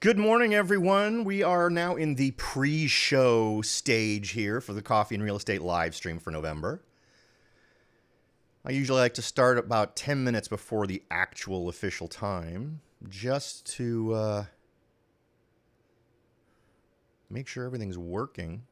Good morning, everyone. We are now in the pre-show stage here for the Coffee and Real Estate live stream for November. I usually like to start about 10 minutes before the actual official time, just to make sure everything's working.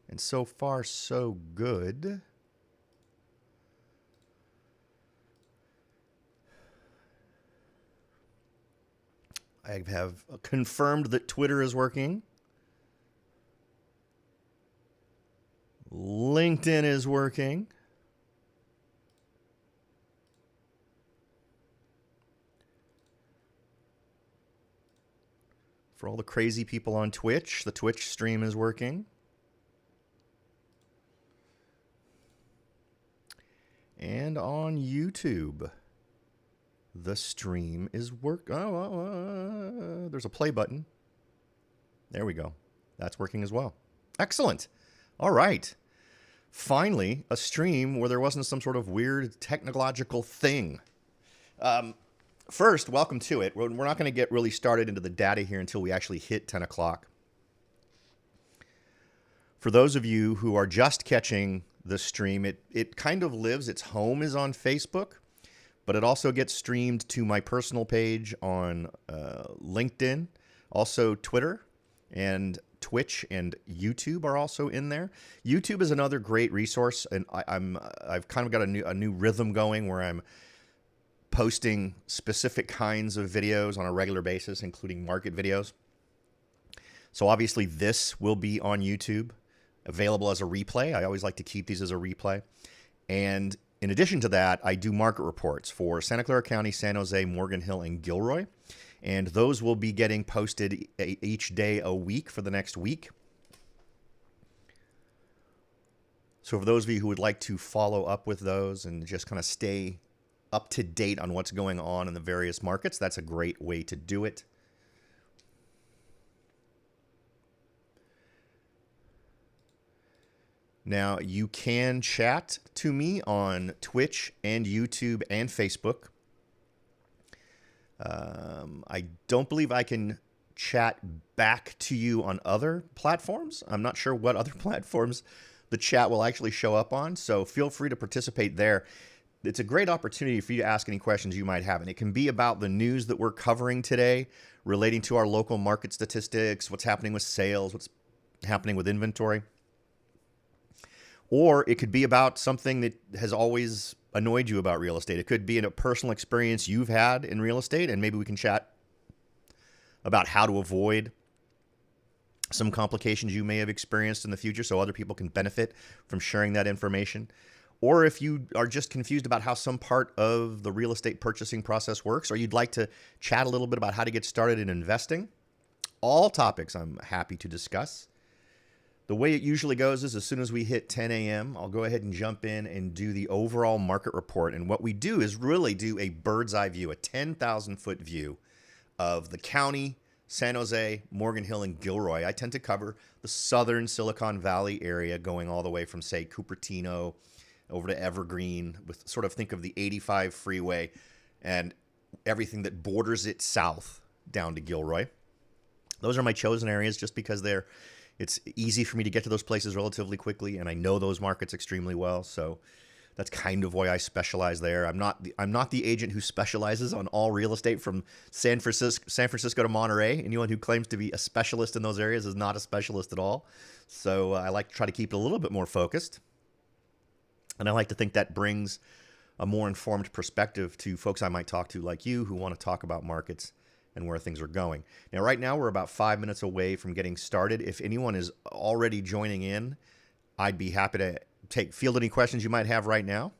And so far, so good. I have confirmed that Twitter is working. LinkedIn is working. For all the crazy people on Twitch, the Twitch stream is working. And on YouTube, the stream is there's a play button. There we go. That's working as well. Excellent. All right. Finally, a stream where there wasn't some sort of weird technological thing. First, welcome to it. We're not going to get really started into the data here until we actually hit 10 o'clock. For those of you who are just catching the stream, it kind of lives, its home is on Facebook, but it also gets streamed to my personal page on LinkedIn, also Twitter, and Twitch and YouTube are also in there. YouTube is another great resource, and I've kind of got a new rhythm going where I'm posting specific kinds of videos on a regular basis, including market videos. So obviously this will be on YouTube, available as a replay. I always like to keep these as a replay. And in addition to that, I do market reports for Santa Clara County, San Jose, Morganhill, and Gilroy. And those will be getting posted each day a week for the next week. So for those of you who would like to follow up with those and just kind of stay up to date on what's going on in the various markets, that's a great way to do it. Now, you can chat to me on Twitch and YouTube and Facebook. I don't believe I can chat back to you on other platforms. I'm not sure what other platforms the chat will actually show up on, so feel free to participate there. It's a great opportunity for you to ask any questions you might have, and it can be about the news that we're covering today relating to our local market statistics, what's happening with sales, what's happening with inventory. Or it could be about something that has always annoyed you about real estate. It could be a personal experience you've had in real estate, and maybe we can chat about how to avoid some complications you may have experienced in the future so other people can benefit from sharing that information. Or if you are just confused about how some part of the real estate purchasing process works, or you'd like to chat a little bit about how to get started in investing, all topics I'm happy to discuss. The way it usually goes is as soon as we hit 10 a.m., I'll go ahead and jump in and do the overall market report. And what we do is really do a bird's eye view, a 10,000-foot view of the county, San Jose, Morgan Hill, and Gilroy. I tend to cover the southern Silicon Valley area going all the way from, say, Cupertino over to Evergreen, with sort of think of the 85 freeway and everything that borders it south down to Gilroy. Those are my chosen areas just because it's easy for me to get to those places relatively quickly, and I know those markets extremely well. So that's kind of why I specialize there. I'm not the agent who specializes on all real estate from San Francisco to Monterey. Anyone who claims to be a specialist in those areas is not a specialist at all. So I like to try to keep it a little bit more focused, and I like to think that brings a more informed perspective to folks I might talk to like you who want to talk about markets and where things are going. Now, right now, we're about 5 minutes away from getting started. If anyone is already joining in, I'd be happy to field any questions you might have right now.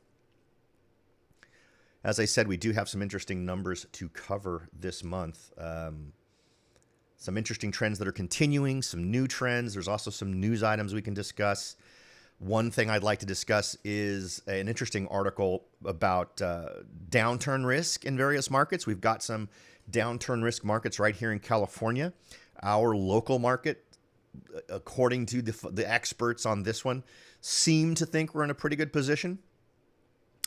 As I said, we do have some interesting numbers to cover this month. Some interesting trends that are continuing, some new trends. There's also some news items we can discuss. One thing I'd like to discuss is an interesting article about downturn risk in various markets. We've got some downturn risk markets right here in California. Our local market, according to the experts on this one, seem to think we're in a pretty good position.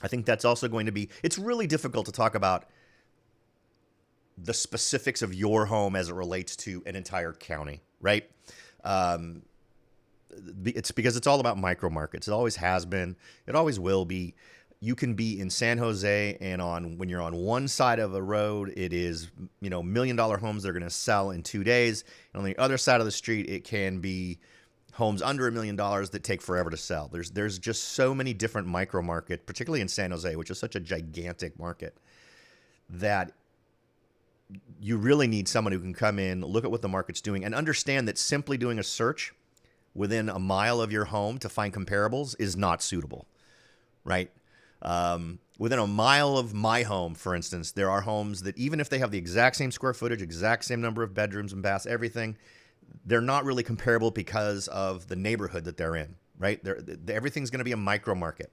I think that's also going to be, it's really difficult to talk about the specifics of your home as it relates to an entire county, right? It's because it's all about micro markets. It always has been. It always will be. You can be in San Jose, and when you're on one side of a road, it is, $1 million homes that are going to sell in 2 days. And on the other side of the street, it can be homes under $1 million that take forever to sell. There's just so many different micro markets, particularly in San Jose, which is such a gigantic market, that you really need someone who can come in, look at what the market's doing, and understand that simply doing a search within a mile of your home to find comparables is not suitable, right? Within a mile of my home, for instance, there are homes that even if they have the exact same square footage, exact same number of bedrooms and baths, everything, they're not really comparable because of the neighborhood that they're in, right? Everything's going to be a micro market.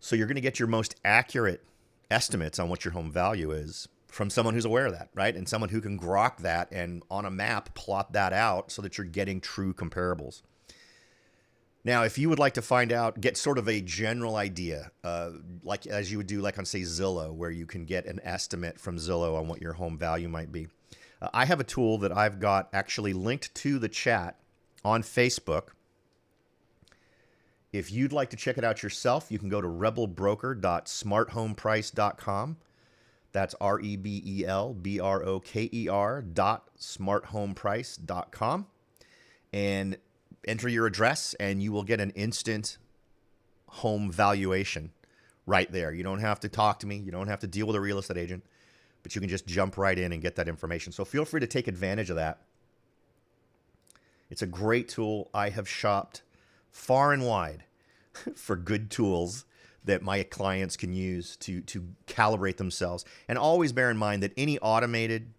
So you're going to get your most accurate estimates on what your home value is from someone who's aware of that, right? And someone who can grok that and on a map plot that out so that you're getting true comparables. Now, if you would like to find out, get sort of a general idea, like as you would do like on, say, Zillow, where you can get an estimate from Zillow on what your home value might be. I have a tool that I've got actually linked to the chat on Facebook. If you'd like to check it out yourself, you can go to rebelbroker.smarthomeprice.com. That's rebelbroker.smarthomeprice.com. And enter your address, and you will get an instant home valuation right there. You don't have to talk to me. You don't have to deal with a real estate agent, but you can just jump right in and get that information. So feel free to take advantage of that. It's a great tool. I have shopped far and wide for good tools that my clients can use to calibrate themselves. And always bear in mind that any automated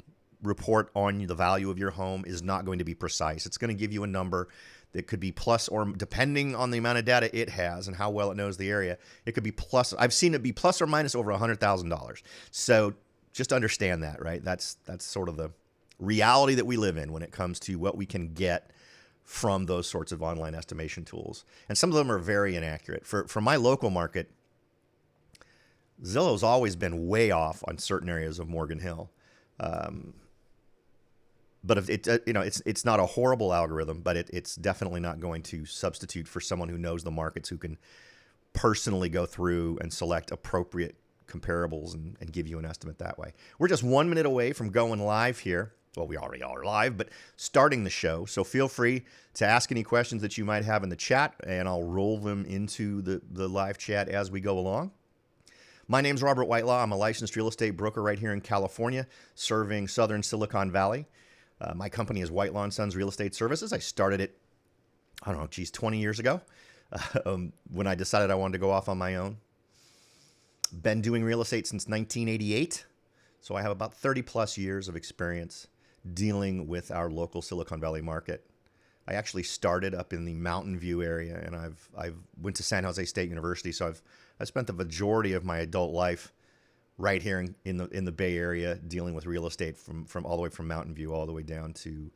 report on the value of your home is not going to be precise. It's going to give you a number that could be plus, or depending on the amount of data it has and how well it knows the area, it could be plus. I've seen it be plus or minus over $100,000. So just understand that, right? That's sort of the reality that we live in when it comes to what we can get from those sorts of online estimation tools. And some of them are very inaccurate. For my local market, Zillow's always been way off on certain areas of Morgan Hill. But if it's not a horrible algorithm, but it's definitely not going to substitute for someone who knows the markets, who can personally go through and select appropriate comparables and give you an estimate that way. We're just 1 minute away from going live here. Well, we already are live, but starting the show. So feel free to ask any questions that you might have in the chat, and I'll roll them into the live chat as we go along. My name's Robert Whitelaw. I'm a licensed real estate broker right here in California, serving Southern Silicon Valley. My company is Whitelaw & Sons Real Estate Services. I started it, 20 years ago when I decided I wanted to go off on my own. Been doing real estate since 1988, so I have about 30 plus years of experience dealing with our local Silicon Valley market. I actually started up in the Mountain View area, and I've went to San Jose State University, so I've spent the majority of my adult life right here in the Bay Area dealing with real estate from all the way from Mountain View all the way down to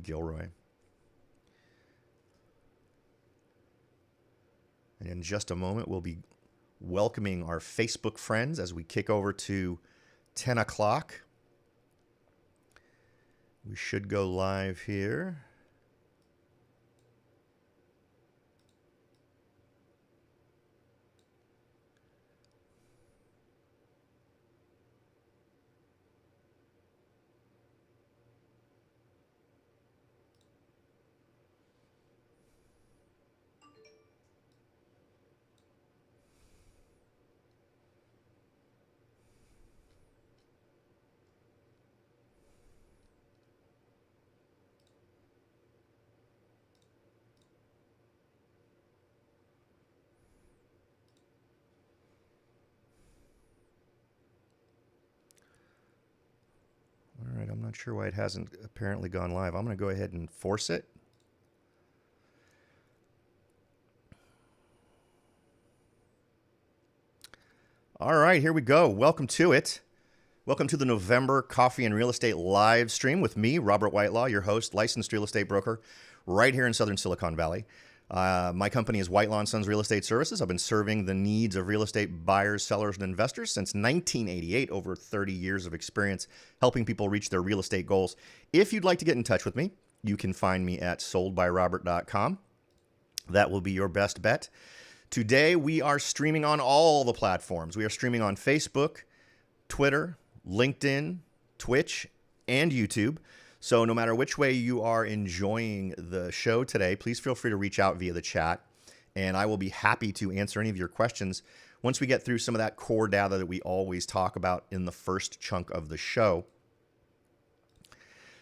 Gilroy. And in just a moment, we'll be welcoming our Facebook friends as we kick over to 10 o'clock. We should go live here. Not sure why it hasn't apparently gone live. I'm going to go ahead and force it. All right, here we go. Welcome to it. Welcome to the November Coffee and Real Estate live stream with me, Robert Whitelaw, your host, licensed real estate broker, right here in Southern Silicon Valley. My company is Whitelaw & Sons Real Estate Services. I've been serving the needs of real estate buyers, sellers, and investors since 1988, over 30 years of experience helping people reach their real estate goals. If you'd like to get in touch with me, you can find me at soldbyrobert.com. That will be your best bet. Today, we are streaming on all the platforms. We are streaming on Facebook, Twitter, LinkedIn, Twitch, and YouTube. So no matter which way you are enjoying the show today, please feel free to reach out via the chat, and I will be happy to answer any of your questions once we get through some of that core data that we always talk about in the first chunk of the show.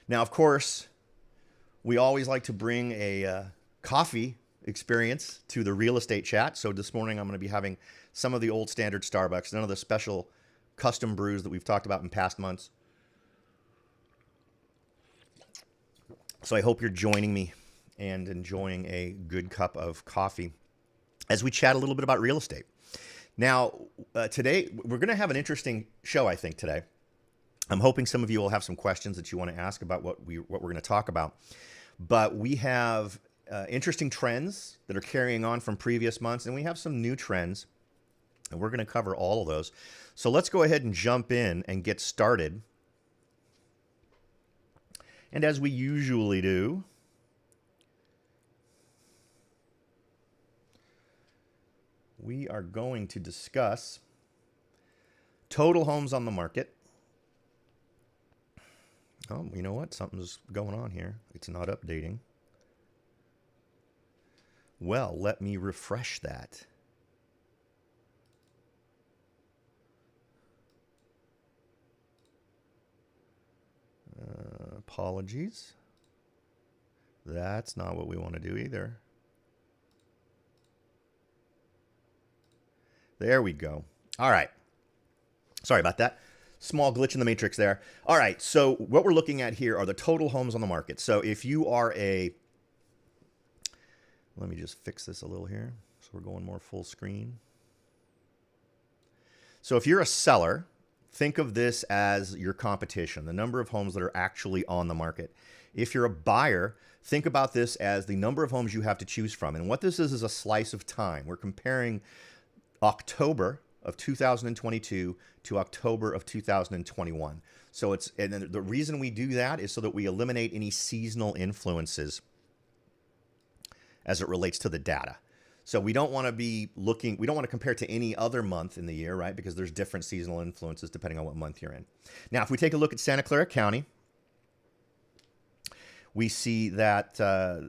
Now, of course, we always like to bring a coffee experience to the real estate chat. So this morning I'm going to be having some of the old standard Starbucks, none of the special custom brews that we've talked about in past months. So I hope you're joining me and enjoying a good cup of coffee as we chat a little bit about real estate. Now, today we're going to have an interesting show, I think, today. I'm hoping some of you will have some questions that you want to ask about what we're going to talk about. But we have interesting trends that are carrying on from previous months, and we have some new trends, and we're going to cover all of those. So let's go ahead and jump in and get started. And as we usually do, we are going to discuss total homes on the market. Oh, you know what? Something's going on here. It's not updating. Well, let me refresh that. Apologies. That's not what we want to do either. There we go. All right. Sorry about that. Small glitch in the matrix there. All right. So what we're looking at here are the total homes on the market. So if you are let me just fix this a little here. So we're going more full screen. So if you're a seller, think of this as your competition, the number of homes that are actually on the market. If you're a buyer, think about this as the number of homes you have to choose from. And what this is a slice of time. We're comparing October of 2022 to October of 2021. So and then the reason we do that is so that we eliminate any seasonal influences as it relates to the data. So we don't want to be we don't want to compare to any other month in the year, right? Because there's different seasonal influences depending on what month you're in. Now, if we take a look at Santa Clara County, we see that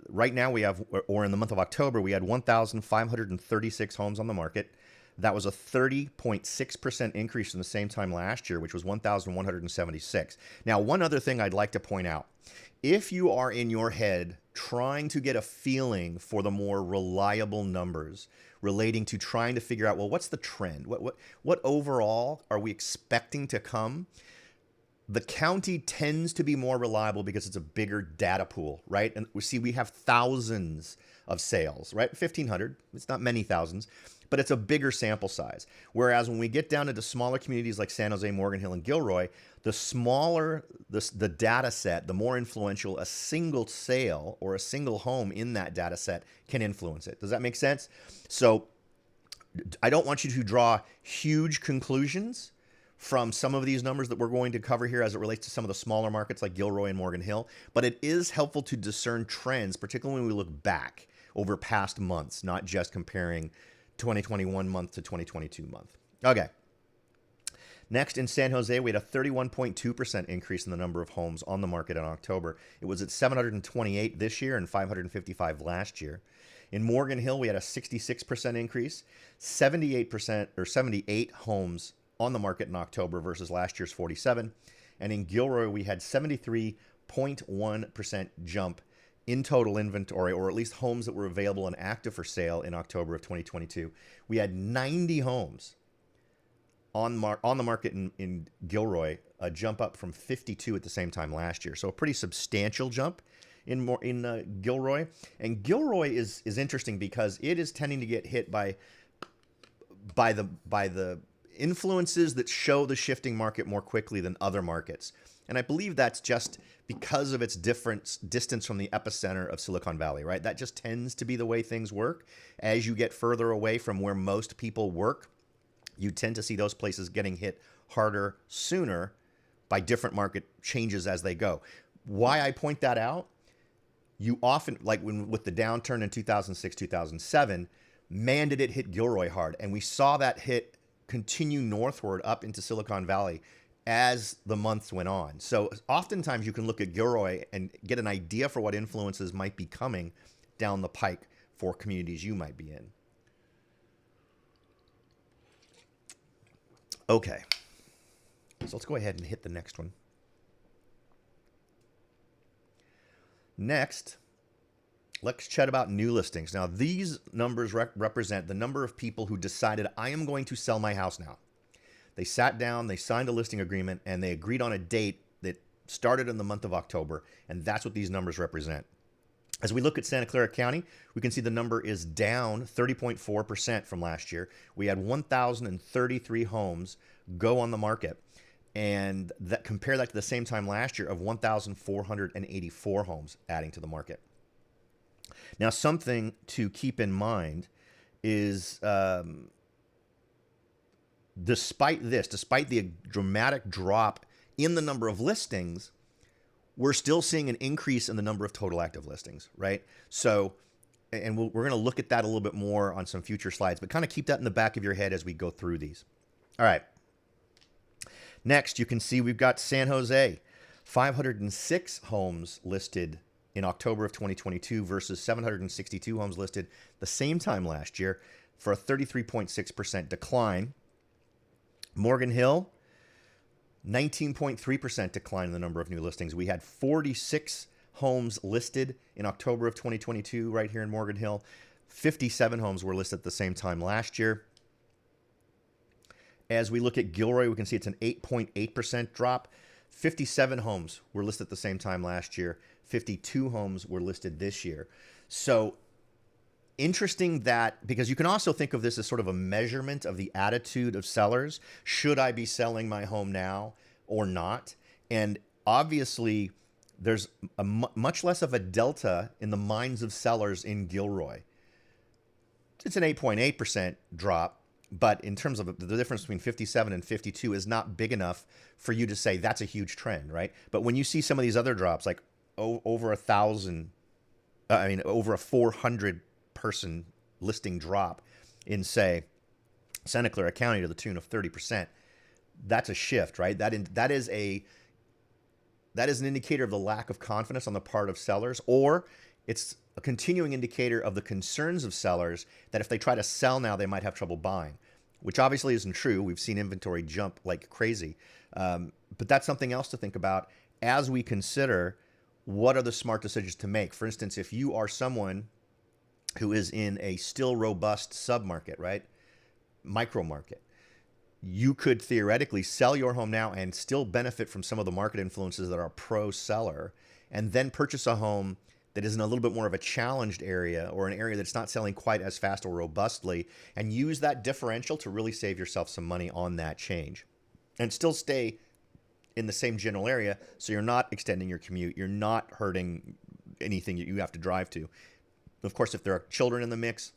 right now we have, or in the month of October, we had 1,536 homes on the market. That was a 30.6% increase from the same time last year, which was 1,176. Now, one other thing I'd like to point out. If you are in your head trying to get a feeling for the more reliable numbers relating to trying to figure out, well, what's the trend? What overall are we expecting to come? The county tends to be more reliable because it's a bigger data pool, right? And we have thousands of sales, right? 1,500, it's not many thousands, but it's a bigger sample size. Whereas when we get down into smaller communities like San Jose, Morganhill, and Gilroy, the smaller the data set, the more influential a single sale or a single home in that data set can influence it. Does that make sense? So I don't want you to draw huge conclusions from some of these numbers that we're going to cover here as it relates to some of the smaller markets like Gilroy and Morgan Hill, but it is helpful to discern trends, particularly when we look back over past months, not just comparing 2021 month to 2022 month. Okay. Next, in San Jose, we had a 31.2% increase in the number of homes on the market in October. It was at 728 this year and 555 last year. In Morgan Hill, we had a 66% increase, 78% or 78 homes on the market in October versus last year's 47. And in Gilroy, we had 73.1% jump in total inventory, or at least homes that were available and active for sale in October of 2022. We had 90 homes on the market in Gilroy, a jump up from 52 at the same time last year. So a pretty substantial jump in Gilroy. And Gilroy is interesting because it is tending to get hit by the influences that show the shifting market more quickly than other markets. And I believe that's just because of its distance from the epicenter of Silicon Valley, right? That just tends to be the way things work. As you get further away from where most people work, you tend to see those places getting hit harder sooner by different market changes as they go. Why I point that out, you often, like with the downturn in 2006, 2007, man, did it hit Gilroy hard. And we saw that hit continue northward up into Silicon Valley as the months went on. So oftentimes you can look at Gilroy and get an idea for what influences might be coming down the pike for communities you might be in. Okay, so let's go ahead and hit the next one. Next, let's chat about new listings. Now, these numbers represent the number of people who decided, I am going to sell my house now. They sat down, they signed a listing agreement, and they agreed on a date that started in the month of October, and that's what these numbers represent. As we look at Santa Clara County, we can see the number is down 30.4% from last year. We had 1,033 homes go on the market, and that compare that to the same time last year of 1,484 homes adding to the market. Now, something to keep in mind is despite the dramatic drop in the number of listings, we're still seeing an increase in the number of total active listings, right? So, and we're going to look at that a little bit more on some future slides, but kind of keep that in the back of your head as we go through these. All right. Next, you can see we've got San Jose, 506 homes listed in October of 2022 versus 762 homes listed the same time last year for a 33.6% decline. Morganhill, 19.3% decline in the number of new listings. We had 46 homes listed in October of 2022 right here in Morganhill. 57 homes were listed at the same time last year. As we look at Gilroy, we can see it's an 8.8% drop. 57 homes were listed at the same time last year. 52 homes were listed this year. So interesting that, because you can also think of this as sort of a measurement of the attitude of sellers. Should I be selling my home now or not? And obviously, there's a much less of a delta in the minds of sellers in Gilroy. It's an 8.8% drop, but in terms of the difference between 57 and 52 is not big enough for you to say that's a huge trend, right? But when you see some of these other drops, like over 1,000, over a 400 person listing drop in, say, Santa Clara County to the tune of 30%, that's a shift, right? That is an indicator of the lack of confidence on the part of sellers, or it's a continuing indicator of the concerns of sellers that if they try to sell now, they might have trouble buying, which obviously isn't true. We've seen inventory jump like crazy. But that's something else to think about as we consider what are the smart decisions to make. For instance, if you are someone who is in a still robust submarket, right, micro market, you could theoretically sell your home now and still benefit from some of the market influences that are pro-seller, and then purchase a home that is in a little bit more of a challenged area or an area that's not selling quite as fast or robustly, and use that differential to really save yourself some money on that change and still stay in the same general area, so you're not extending your commute, you're not hurting anything that you have to drive to. Of course, if there are children in the mix,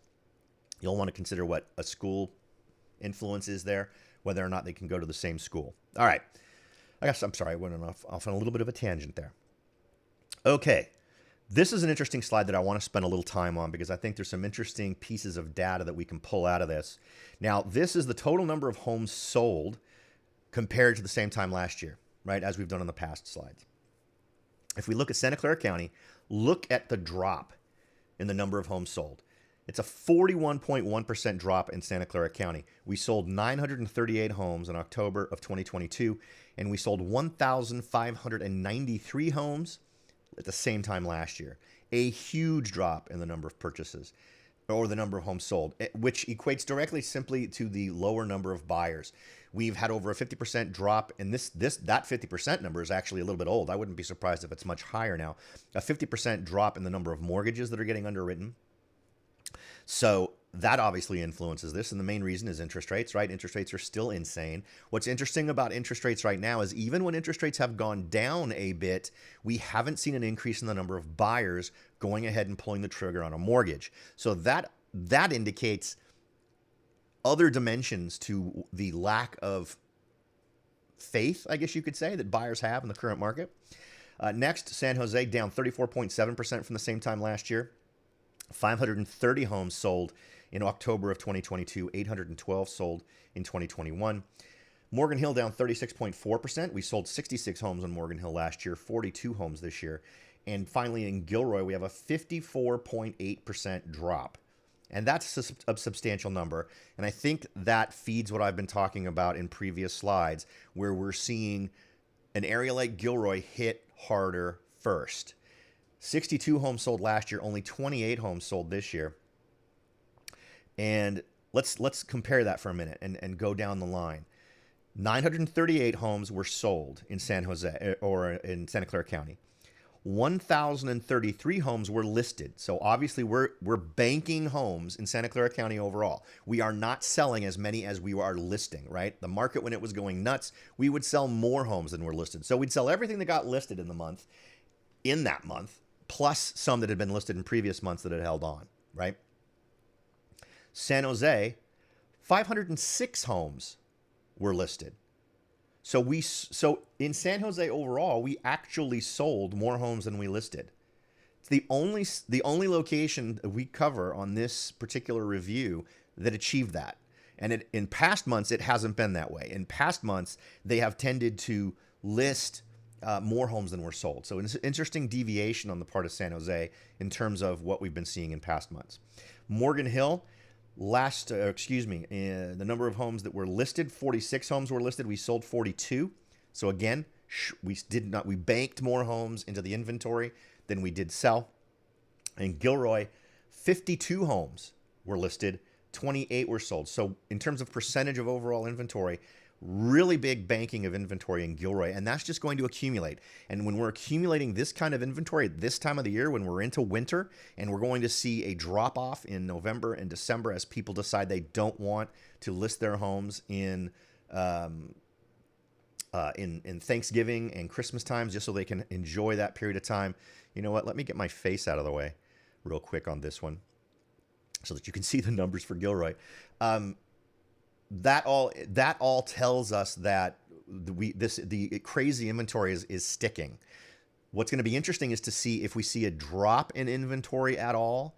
you'll want to consider what a school influence is there, whether or not they can go to the same school. All right. I'm sorry, I went off on a little bit of a tangent there. Okay. This is an interesting slide that I want to spend a little time on because I think there's some interesting pieces of data that we can pull out of this. Now, this is the total number of homes sold compared to the same time last year, right, as we've done on the past slides. If we look at Santa Clara County, look at the drop in the number of homes sold. It's a 41.1% drop in Santa Clara County. We sold 938 homes in October of 2022, and we sold 1,593 homes at the same time last year. A huge drop in the number of purchases or the number of homes sold, which equates directly simply to the lower number of buyers. We've had over a 50% drop, and that 50% number is actually a little bit old. I wouldn't be surprised if it's much higher now. A 50% drop in the number of mortgages that are getting underwritten. So that obviously influences this, and the main reason is interest rates, right? Interest rates are still insane. What's interesting about interest rates right now is even when interest rates have gone down a bit, we haven't seen an increase in the number of buyers going ahead and pulling the trigger on a mortgage. So that indicates other dimensions to the lack of faith, I guess you could say, that buyers have in the current market. Next, San Jose down 34.7% from the same time last year. 530 homes sold in October of 2022, 812 sold in 2021. Morgan Hill down 36.4%. We sold 66 homes on Morgan Hill last year, 42 homes this year. And finally, in Gilroy, we have a 54.8% drop. And that's a substantial number. And I think that feeds what I've been talking about in previous slides, where we're seeing an area like Gilroy hit harder first. 62 homes sold last year, only 28 homes sold this year. And let's compare that for a minute and go down the line. 938 homes were sold in San Jose or in Santa Clara County. 1,033 homes were listed. So obviously we're banking homes in Santa Clara County overall. We are not selling as many as we are listing, right? The market, when it was going nuts, we would sell more homes than were listed. So we'd sell everything that got listed in that month, plus some that had been listed in previous months that had held on, right? San Jose, 506 homes were listed. So in San Jose overall, we actually sold more homes than we listed. It's the only location that we cover on this particular review that achieved that. And in past months, it hasn't been that way. In past months, they have tended to list more homes than were sold. So it's an interesting deviation on the part of San Jose in terms of what we've been seeing in past months. Morgan Hill, the number of homes that were listed, 46 homes were listed. We sold 42. So again, we banked more homes into the inventory than we did sell. In Gilroy, 52 homes were listed, 28 were sold. So in terms of percentage of overall inventory, really big banking of inventory in Gilroy, and that's just going to accumulate. And when we're accumulating this kind of inventory at this time of the year, when we're into winter, and we're going to see a drop off in November and December as people decide they don't want to list their homes in Thanksgiving and Christmas times, just so they can enjoy that period of time. You know what? Let me get my face out of the way real quick on this one, so that you can see the numbers for Gilroy. That all tells us that the crazy inventory is sticking. What's going to be interesting is to see if we see a drop in inventory at all.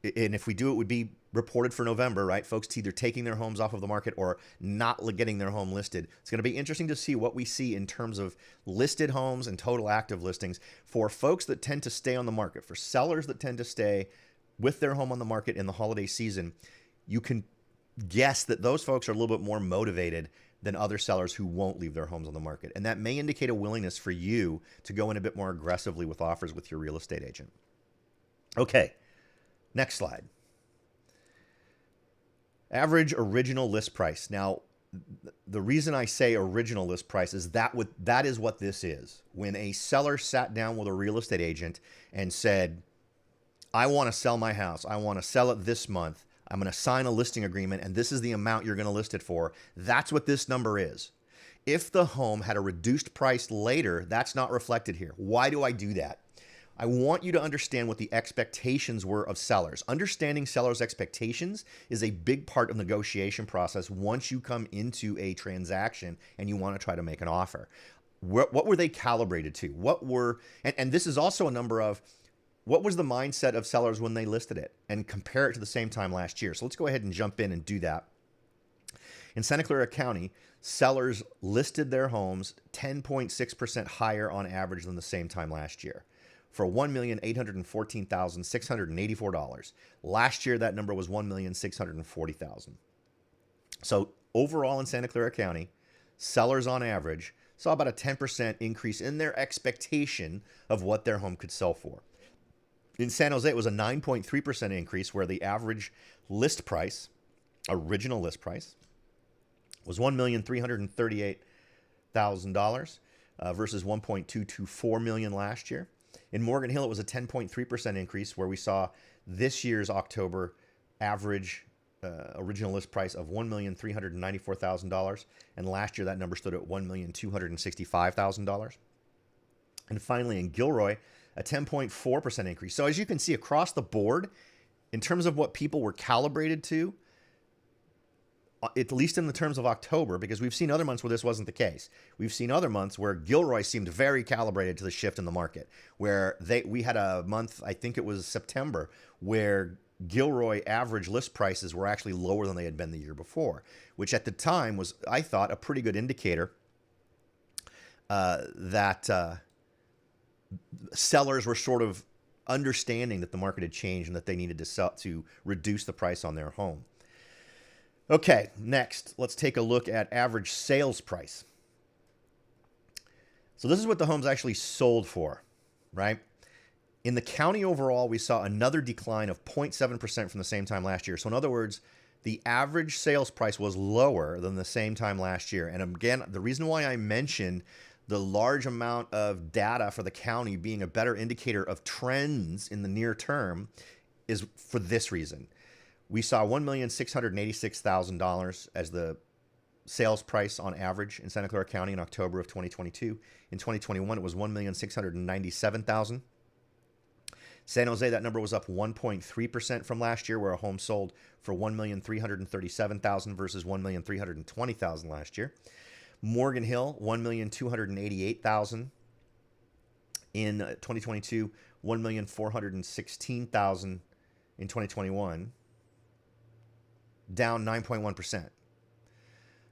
And if we do, it would be reported for November, right? Folks either taking their homes off of the market or not getting their home listed. It's going to be interesting to see what we see in terms of listed homes and total active listings for folks that tend to stay on the market, for sellers that tend to stay with their home on the market in the holiday season. You can guess that those folks are a little bit more motivated than other sellers who won't leave their homes on the market. And that may indicate a willingness for you to go in a bit more aggressively with offers with your real estate agent. Okay, next slide. Average original list price. Now, the reason I say original list price is that is what this is. When a seller sat down with a real estate agent and said, I want to sell my house. I want to sell it this month. I'm going to sign a listing agreement, and this is the amount you're going to list it for. That's what this number is. If the home had a reduced price later, that's not reflected here. Why do I do that? I want you to understand what the expectations were of sellers. Understanding sellers' expectations is a big part of the negotiation process once you come into a transaction and you want to try to make an offer. What were they calibrated to? And this is also a number of, what was the mindset of sellers when they listed it, and compare it to the same time last year. So let's go ahead and jump in and do that. In Santa Clara County, sellers listed their homes 10.6% higher on average than the same time last year, for $1,814,684. Last year, that number was $1,640,000. So overall in Santa Clara County, sellers on average saw about a 10% increase in their expectation of what their home could sell for. In San Jose, it was a 9.3% increase, where the average list price, original list price, was $1,338,000 versus $1.224 million last year. In Morgan Hill, it was a 10.3% increase, where we saw this year's October average original list price of $1,394,000, and last year that number stood at $1,265,000. And finally, in Gilroy, a 10.4% increase. So as you can see across the board, in terms of what people were calibrated to, at least in the terms of October, because we've seen other months where this wasn't the case. We've seen other months where Gilroy seemed very calibrated to the shift in the market, where we had a month, I think it was September, where Gilroy average list prices were actually lower than they had been the year before, which at the time was, I thought, a pretty good indicator that sellers were sort of understanding that the market had changed and that they needed to reduce the price on their home. Okay, next, let's take a look at average sales price. So this is what the homes actually sold for, right? In the county overall, we saw another decline of 0.7% from the same time last year. So in other words, the average sales price was lower than the same time last year. And again, the reason why I mentioned the large amount of data for the county being a better indicator of trends in the near term is for this reason. We saw $1,686,000 as the sales price on average in Santa Clara County in October of 2022. In 2021, it was $1,697,000. San Jose, that number was up 1.3% from last year, where a home sold for $1,337,000 versus $1,320,000 last year. Morgan Hill, $1,288,000 in 2022, $1,416,000 in 2021. Down 9.1%.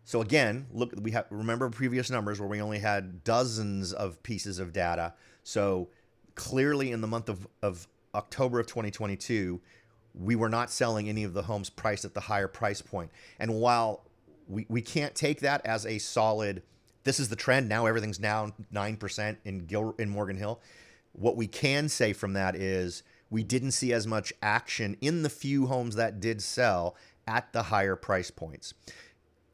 So again, look, remember previous numbers where we only had dozens of pieces of data. So clearly in the month of October of 2022, we were not selling any of the homes priced at the higher price point. And while we can't take that as a solid, this is the trend, now everything's down 9% in Morgan Hill, what we can say from that is we didn't see as much action in the few homes that did sell at the higher price points.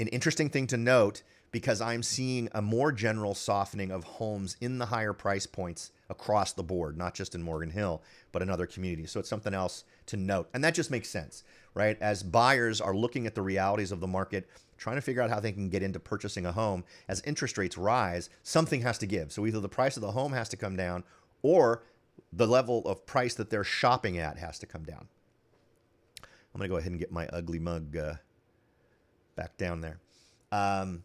An interesting thing to note, because I'm seeing a more general softening of homes in the higher price points across the board, not just in Morgan Hill, but in other communities. So it's something else to note. And that just makes sense, right? As buyers are looking at the realities of the market, trying to figure out how they can get into purchasing a home, as interest rates rise, something has to give. So either the price of the home has to come down, or the level of price that they're shopping at has to come down. I'm going to go ahead and get my ugly mug back down there. Well,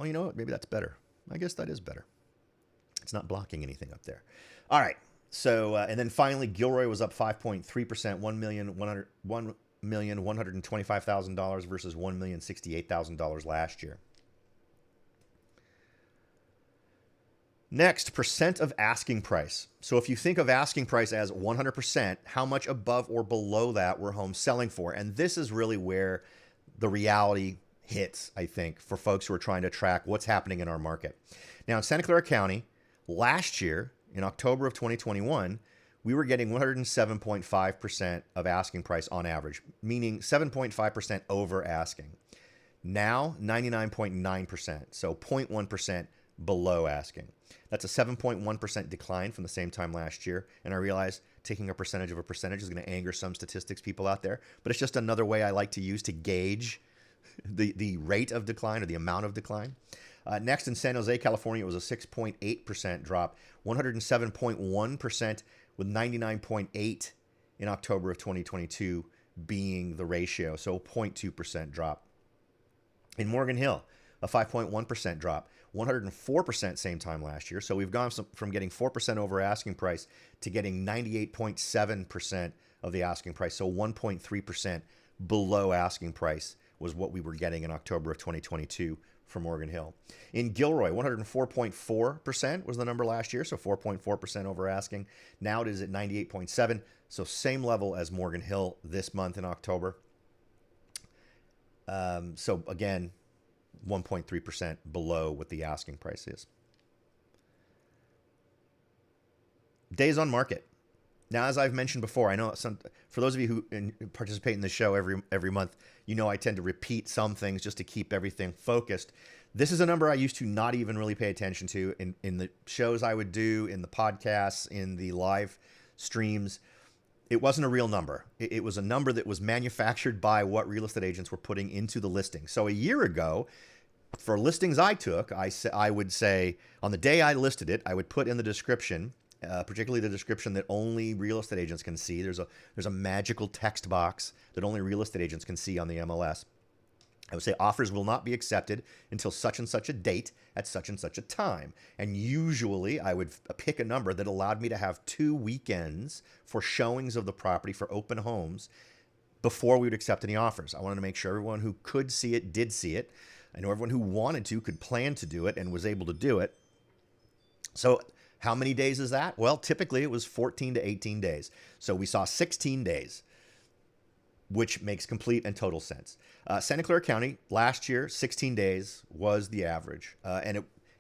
you know what? Maybe that's better. I guess that is better. It's not blocking anything up there. All right. So, and then finally, Gilroy was up 5.3%, $1,125,000 versus $1,068,000 last year. Next, percent of asking price. So if you think of asking price as 100%, how much above or below that were homes selling for? And this is really where the reality hits, I think, for folks who are trying to track what's happening in our market. Now, in Santa Clara County, last year, in October of 2021, we were getting 107.5% of asking price on average, meaning 7.5% over asking. Now, 99.9%, so 0.1% below asking. That's a 7.1% decline from the same time last year. And I realize taking a percentage of a percentage is going to anger some statistics people out there, but it's just another way I like to use to gauge the rate of decline or the amount of decline. Next, in San Jose, California, it was a 6.8% drop, 107.1% with 99.8 in October of 2022 being the ratio, so 0.2% drop. In Morgan Hill, a 5.1% drop, 104% same time last year. So we've gone from getting 4% over asking price to getting 98.7% of the asking price. So 1.3% below asking price was what we were getting in October of 2022 for Morgan Hill. In Gilroy, 104.4% was the number last year, so 4.4% over asking. Now it is at 98.7%, so same level as Morgan Hill this month in October. So again, 1.3% below what the asking price is. Days on market. Now, as I've mentioned before, I know for those of you who participate in the show every month, you know I tend to repeat some things just to keep everything focused. This is a number I used to not even really pay attention to in the shows I would do, in the podcasts, in the live streams. It wasn't a real number. It was a number that was manufactured by what real estate agents were putting into the listing. So a year ago, for listings I took, I would say on the day I listed it, I would put in the description, particularly the description that only real estate agents can see. There's a magical text box that only real estate agents can see on the MLS. I would say offers will not be accepted until such and such a date at such and such a time. And usually I would pick a number that allowed me to have 2 weekends for showings of the property for open homes before we would accept any offers. I wanted to make sure everyone who could see it did see it. I know everyone who wanted to could plan to do it and was able to do it. So how many days is that? Well, typically it was 14 to 18 days. So we saw 16 days, which makes complete and total sense. Santa Clara County, last year, 16 days was the average.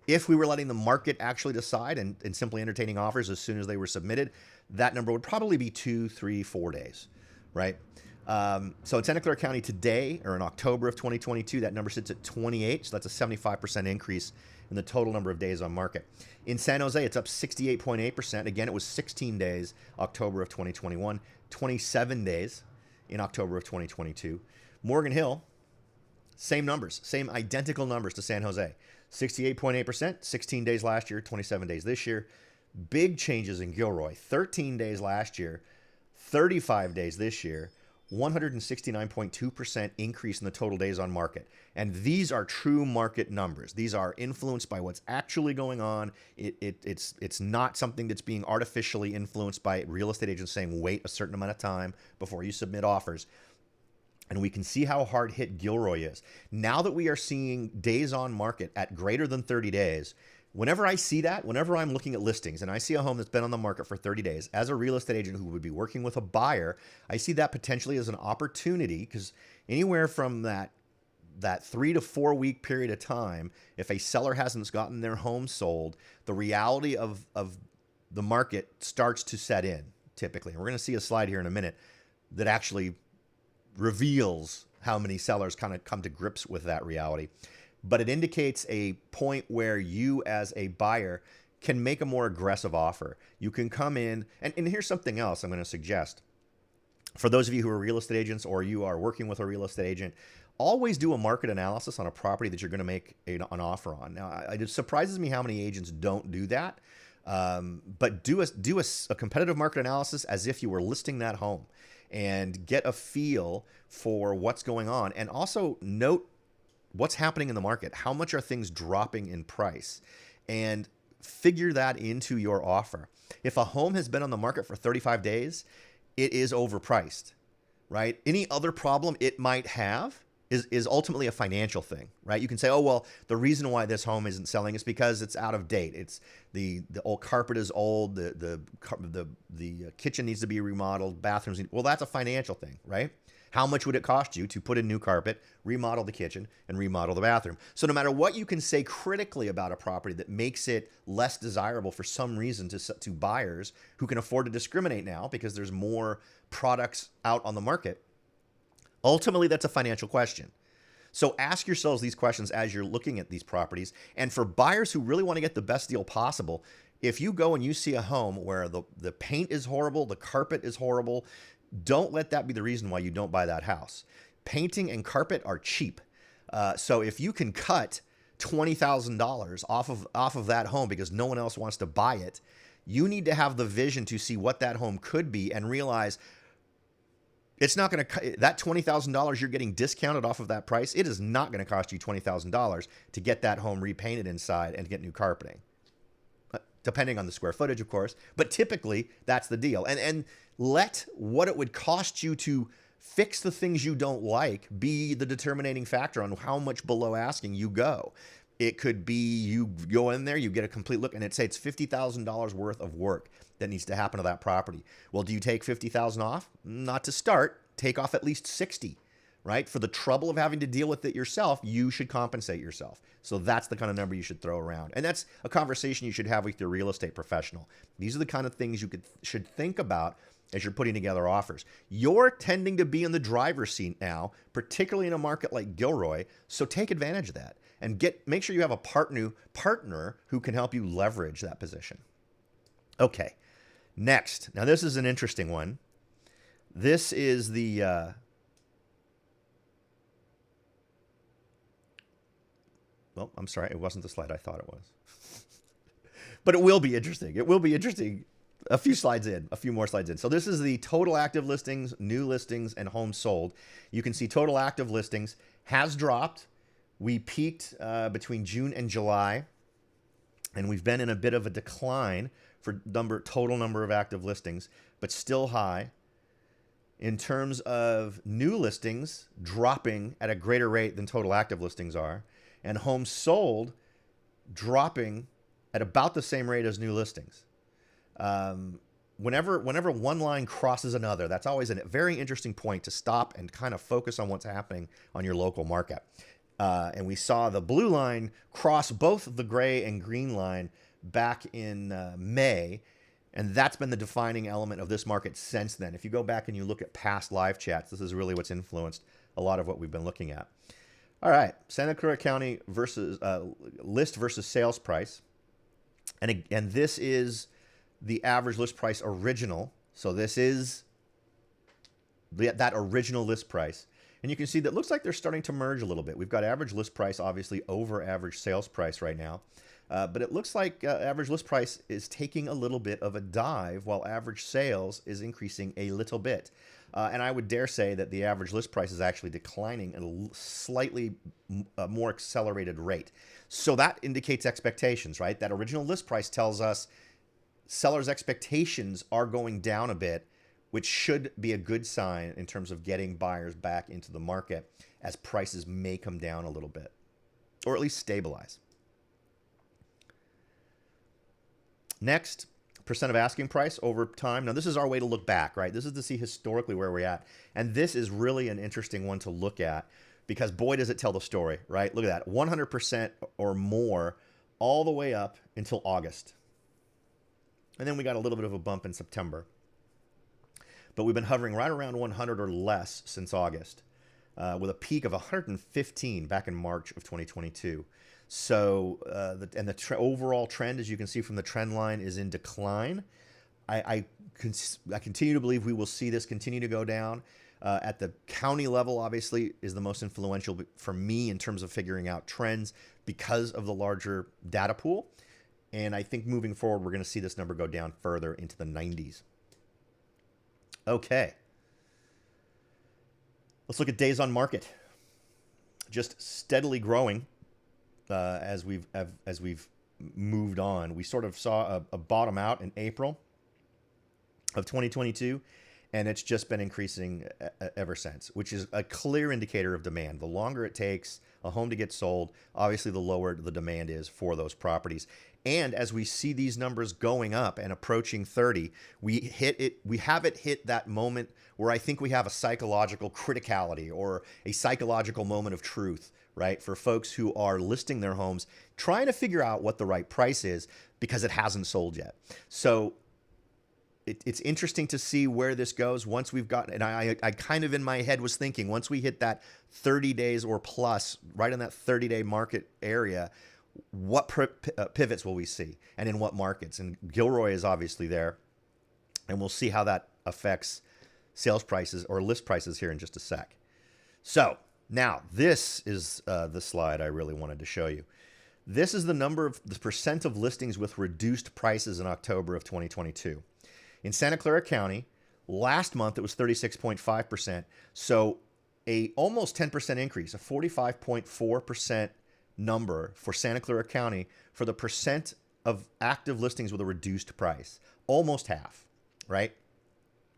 If we were letting the market actually decide and simply entertaining offers as soon as they were submitted, that number would probably be 2, 3, 4 days, right? So in Santa Clara County today, or in October of 2022, that number sits at 28. So that's a 75% increase in the total number of days on market. In San Jose, it's up 68.8%. Again, it was 16 days, October of 2021, 27 days in October of 2022. Morgan Hill, same numbers, same identical numbers to San Jose. 68.8%, 16 days last year, 27 days this year. Big changes in Gilroy, 13 days last year, 35 days this year, 169.2% increase in the total days on market. And these are true market numbers. These are influenced by what's actually going on. It's not something that's being artificially influenced by real estate agents saying, wait a certain amount of time before you submit offers. And we can see how hard hit Gilroy is. Now that we are seeing days on market at greater than 30 days, whenever I see that, whenever I'm looking at listings and I see a home that's been on the market for 30 days, as a real estate agent who would be working with a buyer, I see that potentially as an opportunity, because anywhere from that 3 to 4 week period of time, if a seller hasn't gotten their home sold, the reality of the market starts to set in typically. And we're going to see a slide here in a minute that actually reveals how many sellers kind of come to grips with that reality. But it indicates a point where you as a buyer can make a more aggressive offer. You can come in, and here's something else I'm going to suggest. For those of you who are real estate agents or you are working with a real estate agent, always do a market analysis on a property that you're going to make an offer on. Now, it surprises me how many agents don't do that, but do a competitive market analysis as if you were listing that home and get a feel for what's going on, and also note what's happening in the market. How much are things dropping in price? And figure that into your offer. If a home has been on the market for 35 days, it is overpriced, right? Any other problem it might have is ultimately a financial thing, right? You can say, oh, well, the reason why this home isn't selling is because it's out of date. It's the old carpet is old. The kitchen needs to be remodeled. Bathrooms. Well, that's a financial thing, right? How much would it cost you to put in new carpet, remodel the kitchen, and remodel the bathroom? So no matter what you can say critically about a property that makes it less desirable for some reason to buyers who can afford to discriminate now because there's more products out on the market, ultimately that's a financial question. So ask yourselves these questions as you're looking at these properties. And for buyers who really want to get the best deal possible, if you go and you see a home where the paint is horrible, the carpet is horrible, don't let that be the reason why you don't buy that house. Painting and carpet are cheap. So if you can cut $20,000 off of that home because no one else wants to buy it, you need to have the vision to see what that home could be and realize it's not going to, that $20,000 you're getting discounted off of that price, it is not going to cost you $20,000 to get that home repainted inside and get new carpeting. Depending on the square footage, of course, but typically that's the deal. And let what it would cost you to fix the things you don't like be the determining factor on how much below asking you go. It could be you go in there, you get a complete look, and it's $50,000 worth of work that needs to happen to that property. Well, do you take $50,000 off? Not to start. Take off at least 60, right? For the trouble of having to deal with it yourself, you should compensate yourself. So that's the kind of number you should throw around. And that's a conversation you should have with your real estate professional. These are the kind of things you should think about as you're putting together offers. You're tending to be in the driver's seat now, particularly in a market like Gilroy. So take advantage of that and make sure you have a partner who can help you leverage that position. Okay, next. Now this is an interesting one. This is the well, I'm sorry, it wasn't the slide I thought it was. But it will be interesting. It will be interesting a few more slides in. So this is the total active listings, new listings, and homes sold. You can see total active listings has dropped. We peaked between June and July, and we've been in a bit of a decline for total number of active listings, but still high. In terms of new listings, dropping at a greater rate than total active listings are, and homes sold dropping at about the same rate as new listings. Whenever one line crosses another, that's always a very interesting point to stop and kind of focus on what's happening on your local market. And we saw the blue line cross both the gray and green line back in May. And that's been the defining element of this market since then. If you go back and you look at past live chats, this is really what's influenced a lot of what we've been looking at. All right, Santa Clara County versus list versus sales price. And this is the average list price original. So this is that original list price. And you can see that looks like they're starting to merge a little bit. We've got average list price obviously over average sales price right now. But it looks like average list price is taking a little bit of a dive while average sales is increasing a little bit. And I would dare say that the average list price is actually declining at a slightly more accelerated rate. So that indicates expectations, right? That original list price tells us sellers' expectations are going down a bit, which should be a good sign in terms of getting buyers back into the market as prices may come down a little bit, or at least stabilize. Next, percent of asking price over time. Now, this is our way to look back, right? This is to see historically where we're at. And this is really an interesting one to look at because boy, does it tell the story, right? Look at that, 100% or more all the way up until August. And then we got a little bit of a bump in September. But we've been hovering right around 100 or less since August, with a peak of 115 back in March of 2022. So, the overall trend, as you can see from the trend line, is in decline. I continue to believe we will see this continue to go down. At the county level, obviously, is the most influential for me in terms of figuring out trends because of the larger data pool. And I think moving forward, we're going to see this number go down further into the 90s. Okay. Let's look at days on market. Just steadily growing. As we've moved on. We sort of saw a bottom out in April of 2022, and it's just been increasing ever since, which is a clear indicator of demand. The longer it takes a home to get sold, obviously the lower the demand is for those properties. And as we see these numbers going up and approaching 30, we haven't hit that moment where I think we have a psychological criticality or a psychological moment of truth, right? For folks who are listing their homes, trying to figure out what the right price is because it hasn't sold yet. So it's interesting to see where this goes once we've got, and I kind of in my head was thinking once we hit that 30 days or plus, right in that 30-day market area, what pivots will we see and in what markets? And Gilroy is obviously there, and we'll see how that affects sales prices or list prices here in just a sec. So now this is the slide I really wanted to show you. This is the percent of listings with reduced prices in October of 2022. In Santa Clara County, last month it was 36.5%. So a almost 10% increase, a 45.4% number for Santa Clara County for the percent of active listings with a reduced price. Almost half, right?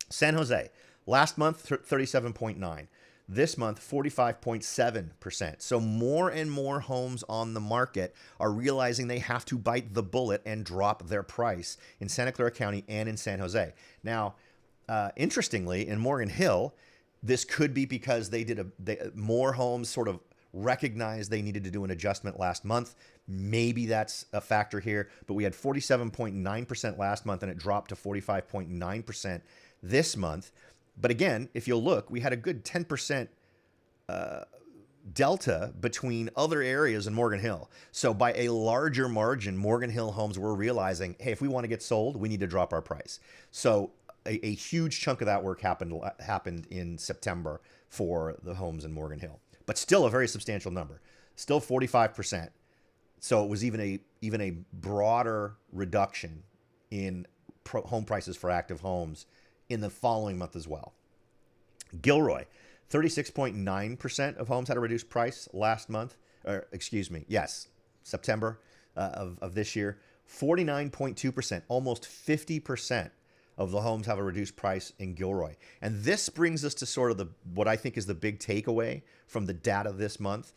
San Jose, last month 37.9%. This month, 45.7%. So more and more homes on the market are realizing they have to bite the bullet and drop their price in Santa Clara County and in San Jose. Now, interestingly, in Morgan Hill, This could be because more homes sort of recognized they needed to do an adjustment last month. Maybe that's a factor here, but we had 47.9% last month and it dropped to 45.9% this month. But again, if you'll look, we had a good 10% delta between other areas in Morgan Hill. So by a larger margin, Morgan Hill homes were realizing, hey, if we want to get sold, we need to drop our price. So a huge chunk of that work happened in September for the homes in Morgan Hill, but still a very substantial number, still 45%. So it was even a broader reduction in home prices for active homes in the following month as well. Gilroy, 36.9% of homes had a reduced price last month, September of this year. 49.2%, almost 50% of the homes have a reduced price in Gilroy. And this brings us to sort of what I think is the big takeaway from the data this month.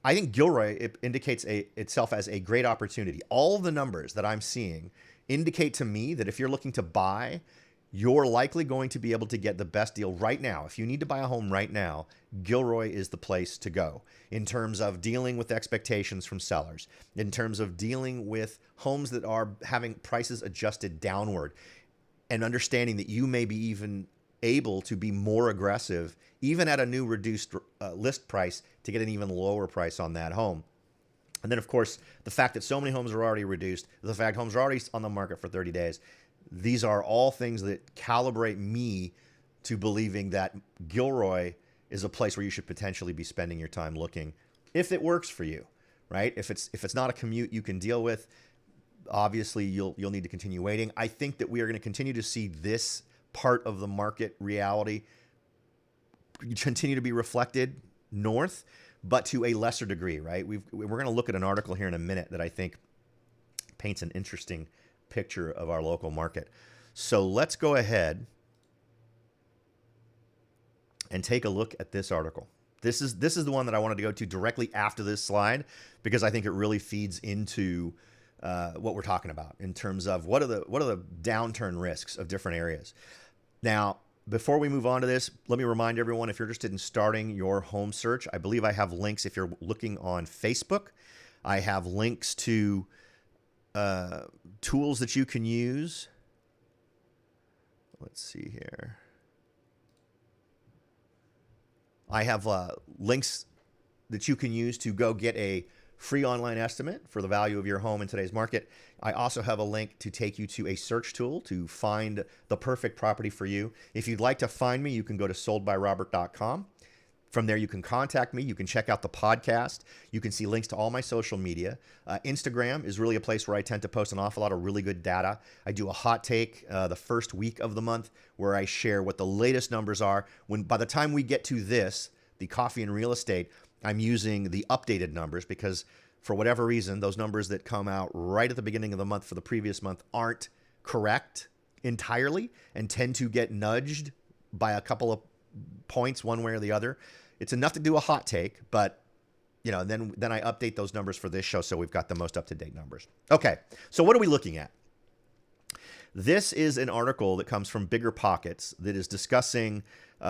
I think Gilroy indicates itself as a great opportunity. All of the numbers that I'm seeing indicate to me that if you're looking to buy, you're likely going to be able to get the best deal right now. If you need to buy a home right now, Gilroy is the place to go in terms of dealing with expectations from sellers, in terms of dealing with homes that are having prices adjusted downward, and understanding that you may be even able to be more aggressive, even at a new reduced list price, to get an even lower price on that home. And then, of course, the fact that so many homes are already reduced, the fact homes are already on the market for 30 days, these are all things that calibrate me to believing that Gilroy is a place where you should potentially be spending your time looking, if it works for you, right? If it's not a commute you can deal with, obviously you'll need to continue waiting. I think that we are going to continue to see this part of the market reality continue to be reflected north, but to a lesser degree, right? We're going to look at an article here in a minute that I think paints an interesting picture of our local market. So let's go ahead and take a look at this article. This is the one that I wanted to go to directly after this slide, because I think it really feeds into what we're talking about in terms of what are the downturn risks of different areas. Now, before we move on to this, let me remind everyone, if you're interested in starting your home search, I believe I have links. If you're looking on Facebook, I have links to tools that you can use. Let's see here. I have links that you can use to go get a free online estimate for the value of your home in today's market. I also have a link to take you to a search tool to find the perfect property for you. If you'd like to find me, you can go to soldbyrobert.com. From there, you can contact me. You can check out the podcast. You can see links to all my social media. Instagram is really a place where I tend to post an awful lot of really good data. I do a hot take the first week of the month where I share what the latest numbers are. By the time we get to this, the coffee and real estate, I'm using the updated numbers because for whatever reason, those numbers that come out right at the beginning of the month for the previous month aren't correct entirely and tend to get nudged by a couple of points one way or the other. It's enough to do a hot take, but then I update those numbers for this show so we've got the most up-to-date numbers. Okay, so what are we looking at? This is an article that comes from Bigger Pockets that is discussing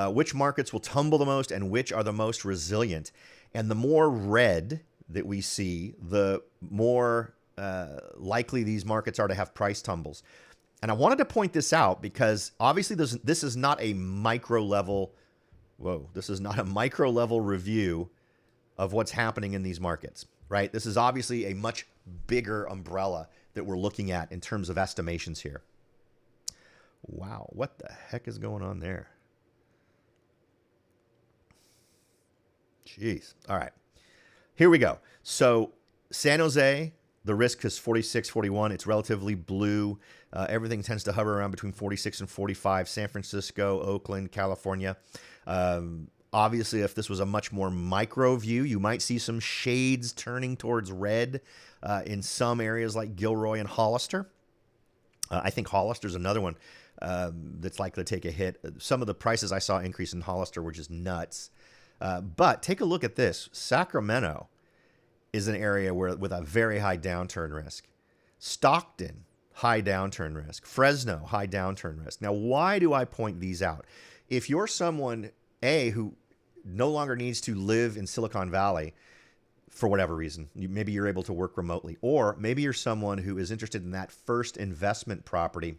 which markets will tumble the most and which are the most resilient. And the more red that we see, the more likely these markets are to have price tumbles. And I wanted to point this out because obviously this is not a micro level. This is not a micro level review of what's happening in these markets, right? This is obviously a much bigger umbrella that we're looking at in terms of estimations here. Wow, what the heck is going on there? Jeez. All right, here we go. So San Jose, the risk is 46, 41. It's relatively blue. Everything tends to hover around between 46 and 45. San Francisco, Oakland, California. Obviously, if this was a much more micro view, you might see some shades turning towards red in some areas like Gilroy and Hollister. I think Hollister's another one that's likely to take a hit. Some of the prices I saw increase in Hollister were just nuts. But take a look at this. Sacramento is an area with a very high downturn risk. Stockton, high downturn risk. Fresno, high downturn risk. Now, why do I point these out? if you're someone, who no longer needs to live in Silicon Valley for whatever reason, maybe you're able to work remotely, or maybe you're someone who is interested in that first investment property.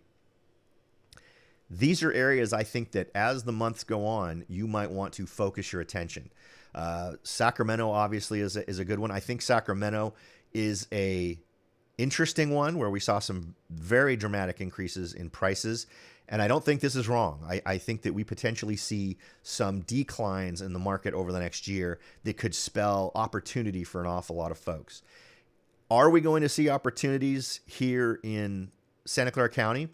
These are areas I think that as the months go on, you might want to focus your attention. Sacramento obviously is a good one. I think Sacramento is a interesting one where we saw some very dramatic increases in prices. And I don't think this is wrong. I think that we potentially see some declines in the market over the next year that could spell opportunity for an awful lot of folks. Are we going to see opportunities here in Santa Clara County?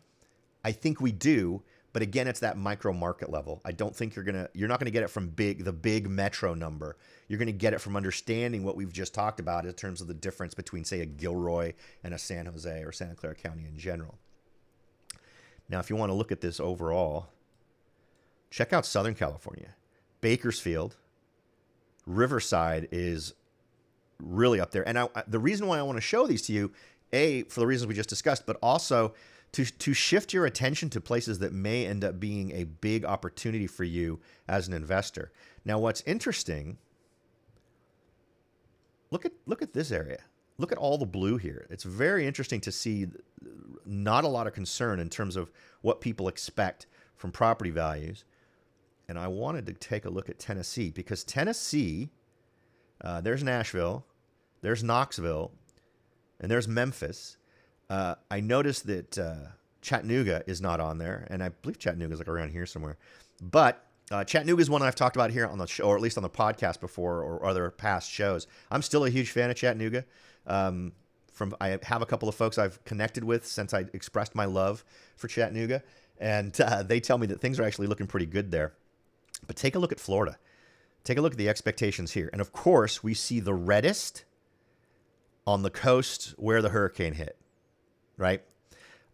I think we do, but again, it's that micro market level. I don't think you're not gonna get it from the big metro number. You're gonna get it from understanding what we've just talked about in terms of the difference between, say, a Gilroy and a San Jose or Santa Clara County in general. Now, if you want to look at this overall, check out Southern California. Bakersfield, Riverside is really up there. And the reason why I want to show these to you, for the reasons we just discussed, but also to shift your attention to places that may end up being a big opportunity for you as an investor. Now, what's interesting, look at this area. Look at all the blue here. It's very interesting to see not a lot of concern in terms of what people expect from property values. And I wanted to take a look at Tennessee because Tennessee, there's Nashville, there's Knoxville, and there's Memphis. I noticed that Chattanooga is not on there, and I believe Chattanooga is like around here somewhere. But Chattanooga is one I've talked about here on the show, or at least on the podcast before, or other past shows. I'm still a huge fan of Chattanooga. I have a couple of folks I've connected with since I expressed my love for Chattanooga, and they tell me that things are actually looking pretty good there. But take a look at Florida. Take a look at the expectations here. And of course, we see the reddest on the coast where the hurricane hit, right?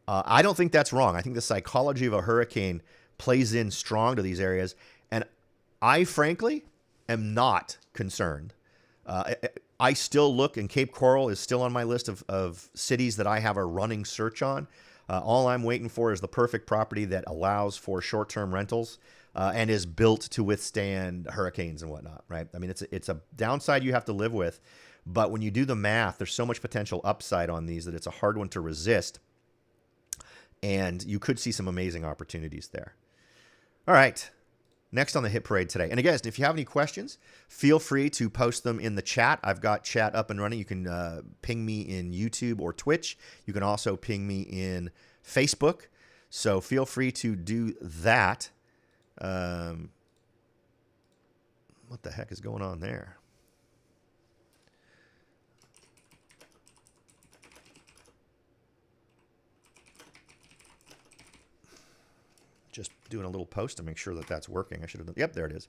I don't think that's wrong. I think the psychology of a hurricane plays in strong to these areas. And I, frankly, am not concerned. I still look, and Cape Coral is still on my list of cities that I have a running search on. All I'm waiting for is the perfect property that allows for short-term rentals and is built to withstand hurricanes and whatnot, right? I mean, it's a downside you have to live with, but when you do the math, there's so much potential upside on these that it's a hard one to resist, and you could see some amazing opportunities there. All right. Next on the hit parade today. And again, if you have any questions, feel free to post them in the chat. I've got chat up and running. You can ping me in YouTube or Twitch. You can also ping me in Facebook. So feel free to do that. What the heck is going on there? Just doing a little post to make sure that that's working. I should have done. Yep, there it is.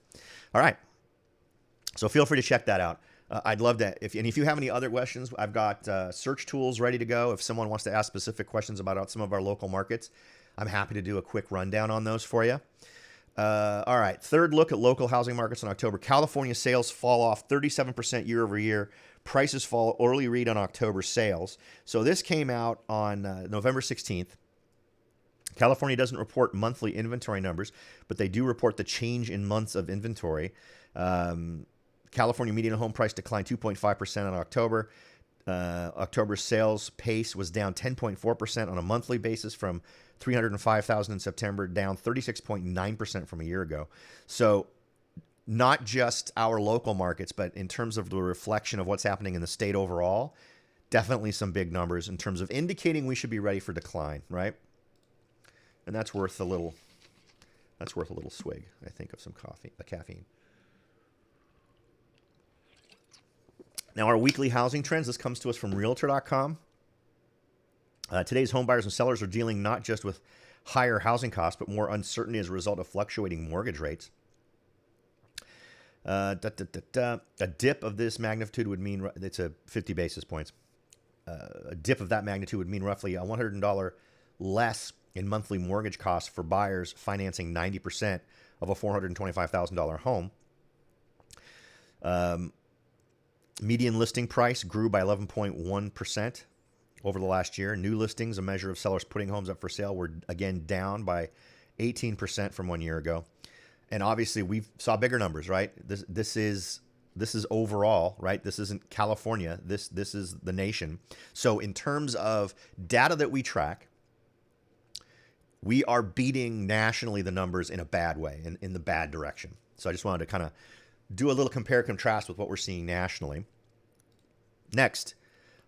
All right. So feel free to check that out. I'd love that. If you have any other questions, I've got search tools ready to go. If someone wants to ask specific questions about some of our local markets, I'm happy to do a quick rundown on those for you. All right. Third look at local housing markets in October. California sales fall off 37% year over year. Prices fall. Early read on October sales. So this came out on November 16th. California doesn't report monthly inventory numbers, but they do report the change in months of inventory. California median home price declined 2.5% in October. October's sales pace was down 10.4% on a monthly basis from 305,000 in September, down 36.9% from a year ago. So not just our local markets, but in terms of the reflection of what's happening in the state overall, definitely some big numbers in terms of indicating we should be ready for decline, right? And that's worth a little swig, I think, of some caffeine. Now, our weekly housing trends, this comes to us from Realtor.com. Today's home buyers and sellers are dealing not just with higher housing costs, but more uncertainty as a result of fluctuating mortgage rates. A dip of this magnitude would mean, it's a 50 basis points. A dip of that magnitude would mean roughly a $100 less in monthly mortgage costs for buyers financing 90% of a $425,000 home. Median listing price grew by 11.1% over the last year. New listings, a measure of sellers putting homes up for sale, were again down by 18% from 1 year ago. And obviously we saw bigger numbers, right? This is overall, right? This isn't California. This is the nation. So in terms of data that we track, we are beating nationally the numbers in a bad way, in the bad direction. So I just wanted to kind of do a little compare contrast with what we're seeing nationally. Next,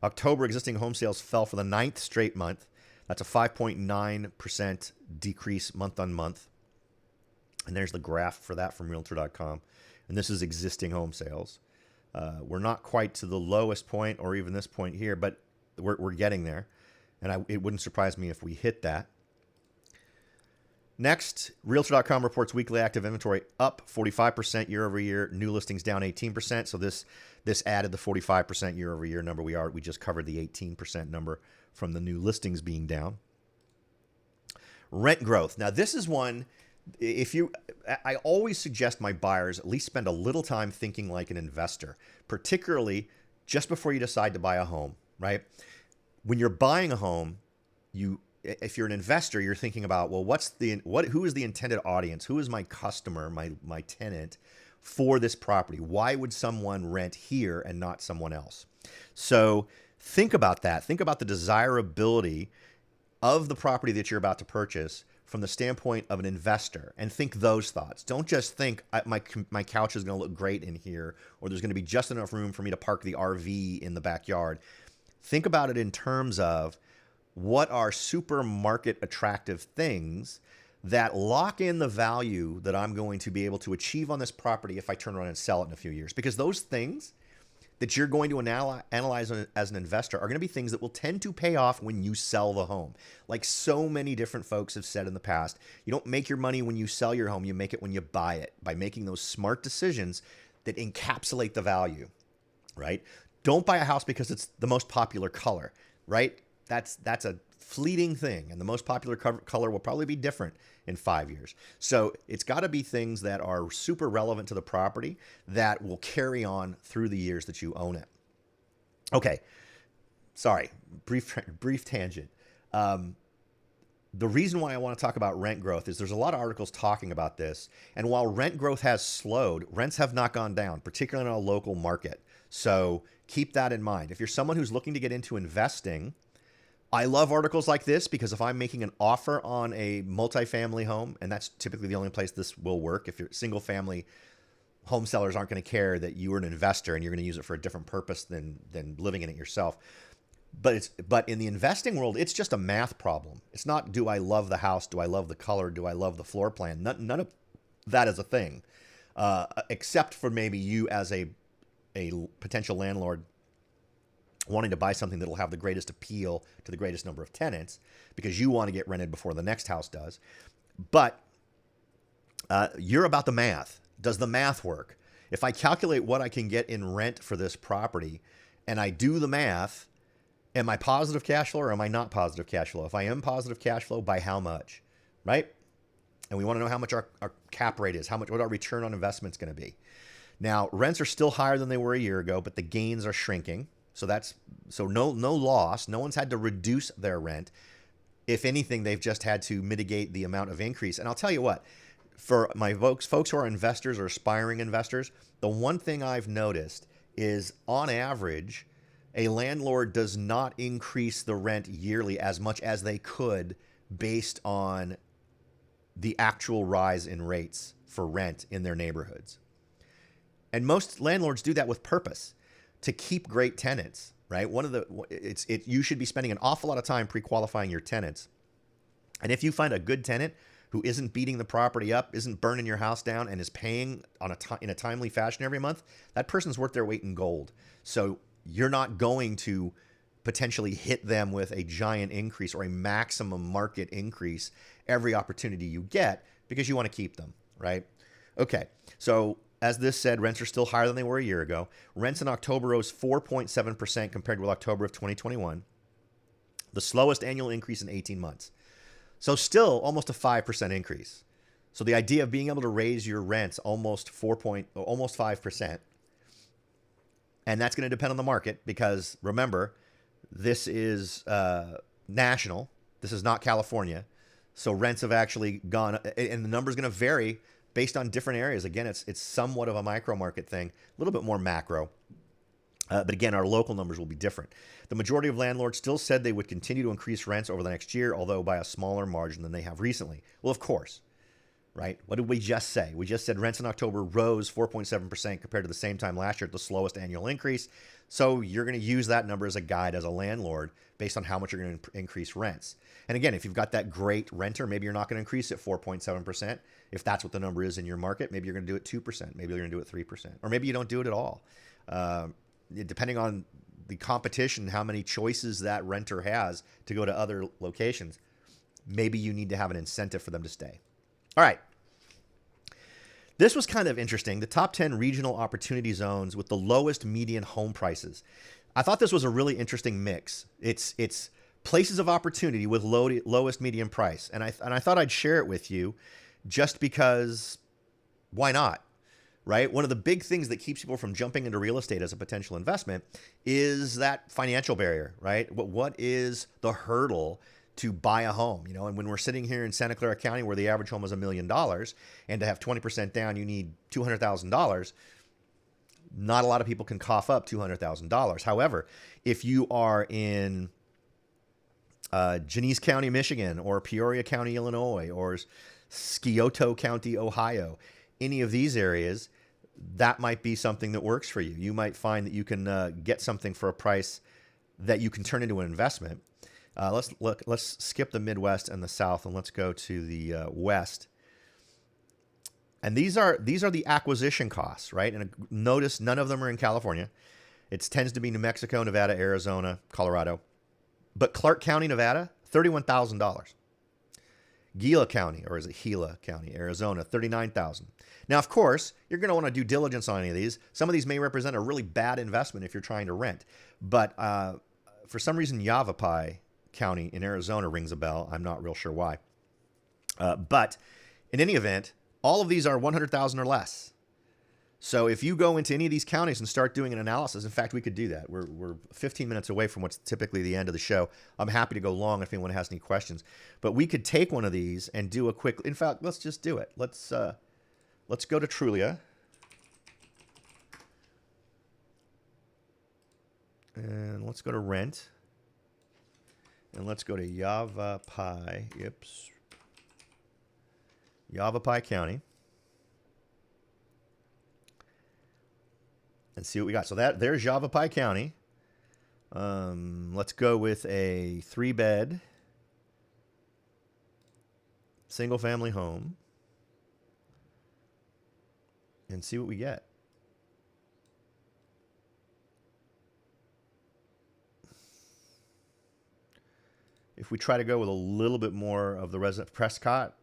October existing home sales fell for the 9th straight month. That's a 5.9% decrease month on month. And there's the graph for that from realtor.com. And this is existing home sales. We're not quite to the lowest point or even this point here, but we're getting there. And it wouldn't surprise me if we hit that. Next, realtor.com reports weekly active inventory up 45% year over year. New listings down 18%. So this added the 45% year over year number. We just covered the 18% number from the new listings being down. Rent growth. Now this is one. I always suggest my buyers at least spend a little time thinking like an investor, particularly just before you decide to buy a home, right? When you're buying a home, if you're an investor, you're thinking about, well, who is the intended audience? Who is my customer, my tenant for this property? Why would someone rent here and not someone else? So think about that. Think about the desirability of the property that you're about to purchase from the standpoint of an investor, and think those thoughts. Don't just think my couch is going to look great in here, or there's going to be just enough room for me to park the RV in the backyard. Think about it in terms of what are supermarket attractive things that lock in the value that I'm going to be able to achieve on this property if I turn around and sell it in a few years. Because those things that you're going to analyze as an investor are going to be things that will tend to pay off when you sell the home. Like so many different folks have said in the past, you don't make your money when you sell your home, you make it when you buy it, by making those smart decisions that encapsulate the value, right? Don't buy a house because it's the most popular color, right? That's a fleeting thing, and the most popular color will probably be different in 5 years. So it's got to be things that are super relevant to the property that will carry on through the years that you own it. Okay, sorry, brief tangent. The reason why I want to talk about rent growth is there's a lot of articles talking about this, and while rent growth has slowed, rents have not gone down, particularly in a local market. So keep that in mind. If you're someone who's looking to get into investing, I love articles like this because if I'm making an offer on a multifamily home, and that's typically the only place this will work, if you're single family, home sellers aren't going to care that you are an investor and you're going to use it for a different purpose than living in it yourself. But in the investing world, it's just a math problem. It's not, do I love the house? Do I love the color? Do I love the floor plan? None of that is a thing, except for maybe you as a potential landlord wanting to buy something that will have the greatest appeal to the greatest number of tenants because you want to get rented before the next house does. But you're about the math. Does the math work? If I calculate what I can get in rent for this property and I do the math, am I positive cash flow or am I not positive cash flow? If I am positive cash flow, by how much, right? And we want to know how much our cap rate is, what our return on investment is going to be. Now, rents are still higher than they were a year ago, but the gains are shrinking. So no loss. No one's had to reduce their rent. If anything, they've just had to mitigate the amount of increase. And I'll tell you what, for my folks who are investors or aspiring investors, the one thing I've noticed is on average, a landlord does not increase the rent yearly as much as they could based on the actual rise in rates for rent in their neighborhoods. And most landlords do that with purpose, to keep great tenants, right? You should be spending an awful lot of time pre-qualifying your tenants. And if you find a good tenant who isn't beating the property up, isn't burning your house down, and is paying in a timely fashion every month, that person's worth their weight in gold. So you're not going to potentially hit them with a giant increase or a maximum market increase every opportunity you get because you want to keep them, right? Okay, so as this said, rents are still higher than they were a year ago. Rents in October rose 4.7% compared with October of 2021, the slowest annual increase in 18 months. So still almost a 5% increase. So the idea of being able to raise your rents almost 5%, and that's going to depend on the market because remember, this is national. This is not California. So rents have actually gone, and the number is going to vary based on different areas. Again, it's somewhat of a micro market thing, a little bit more macro. But again, our local numbers will be different. The majority of landlords still said they would continue to increase rents over the next year, although by a smaller margin than they have recently. Well, of course, right? What did we just say? We just said rents in October rose 4.7% compared to the same time last year, at the slowest annual increase. So you're going to use that number as a guide as a landlord based on how much you're going to increase rents. And again, if you've got that great renter, maybe you're not going to increase it 4.7%. If that's what the number is in your market, maybe you're going to do it 2%. Maybe you're going to do it 3%. Or maybe you don't do it at all. Depending on the competition, how many choices that renter has to go to other locations, maybe you need to have an incentive for them to stay. All right. This was kind of interesting. The top 10 regional opportunity zones with the lowest median home prices. I thought this was a really interesting mix. It's places of opportunity with lowest median price. And I thought I'd share it with you just because why not? Right? One of the big things that keeps people from jumping into real estate as a potential investment is that financial barrier, right? What is the hurdle to buy a home? You know, and when we're sitting here in Santa Clara County where the average home is $1 million, and to have 20% down, you need $200,000. Not a lot of people can cough up $200,000. However, if you are in Genesee County, Michigan, or Peoria County, Illinois, or Scioto County, Ohio, any of these areas, that might be something that works for you. You might find that you can get something for a price that you can turn into an investment. Let's skip the Midwest and the South, and let's go to the West. And these are the acquisition costs, right? And notice none of them are in California. It tends to be New Mexico, Nevada, Arizona, Colorado. But Clark County, Nevada, $31,000. Gila County, or is it Gila County, Arizona, $39,000. Now, of course, you're going to want to do diligence on any of these. Some of these may represent a really bad investment if you're trying to rent. But for some reason, Yavapai County in Arizona rings a bell. I'm not real sure why. But in any event, all of these are $100,000 or less. So if you go into any of these counties and start doing an analysis, in fact, we could do that. We're 15 minutes away from what's typically the end of the show. I'm happy to go long if anyone has any questions. But we could take one of these and do a quick. In fact, let's just do it. Let's go to Trulia. And let's go to rent. And let's go to Yavapai. Yavapai County. And see what we got. So there's Yavapai County. Let's go with a 3-bed single family home and see what we get. If we try to go with a little bit more of the resident Prescott,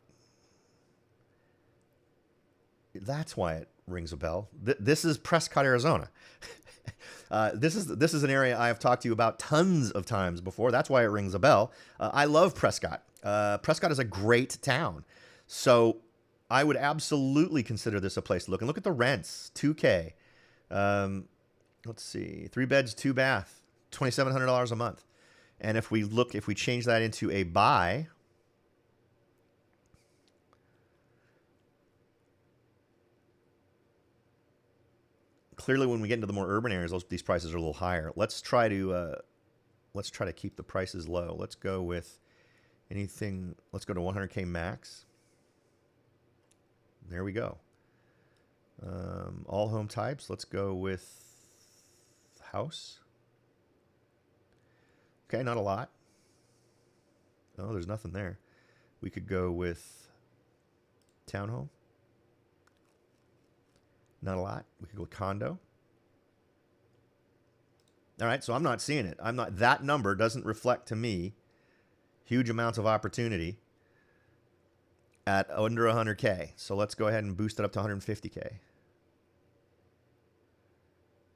that's why it rings a bell. This is Prescott, Arizona. This is an area I have talked to you about tons of times before. That's why it rings a bell. I love Prescott. Prescott is a great town. So I would absolutely consider this a place to look. And look at the rents, $2K. Let's see, 3 beds, 2 bath, $2,700 a month. And if we change that into a buy, clearly when we get into the more urban areas, these prices are a little higher. Let's try to keep the prices low. Let's go with anything. Let's go to 100K max. There we go. All home types. Let's go with house. Okay, not a lot. Oh, there's nothing there. We could go with townhome. Not a lot. We could go with condo. All right, so I'm not seeing it. That number doesn't reflect to me huge amounts of opportunity at under 100K. So let's go ahead and boost it up to 150K.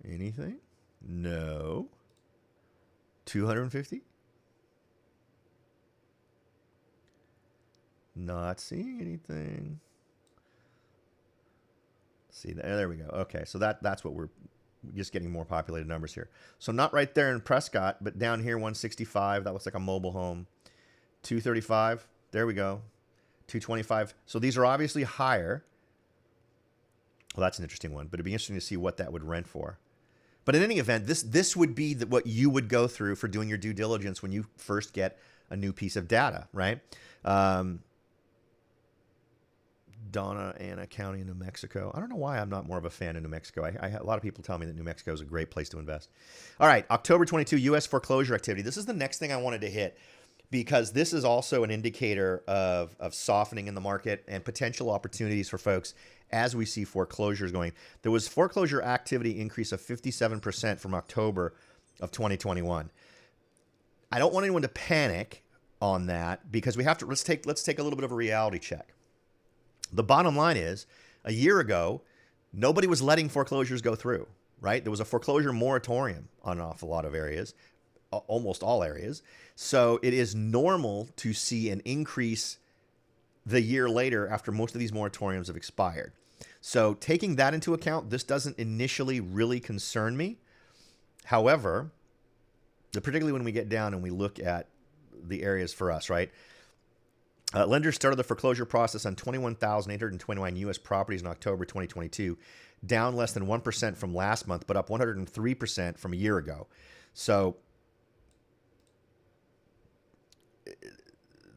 Anything? No. 250? Not seeing anything. See, there we go. Okay, so that's what we're just getting more populated numbers here. So not right there in Prescott, but down here, 165. That looks like a mobile home. 235. There we go. 225. So these are obviously higher Well, that's an interesting one, but it'd be interesting to see what that would rent for. But in any event, this would be what you would go through for doing your due diligence when you first get a new piece of data, right? Donna Ana County in New Mexico. I don't know why I'm not more of a fan of New Mexico. A lot of people tell me that New Mexico is a great place to invest. All right, October 22, U.S. foreclosure activity. This is the next thing I wanted to hit because this is also an indicator of softening in the market and potential opportunities for folks as we see foreclosures going. There was foreclosure activity increase of 57% from October of 2021. I don't want anyone to panic on that because we have to let's take a little bit of a reality check. The bottom line is, a year ago, nobody was letting foreclosures go through, right? There was a foreclosure moratorium on an awful lot of areas, almost all areas. So it is normal to see an increase the year later after most of these moratoriums have expired. So taking that into account, this doesn't initially really concern me. However, particularly when we get down and we look at the areas for us, right? Lenders started the foreclosure process on 21,829 U.S. properties in October 2022, down less than 1% from last month, but up 103% from a year ago. So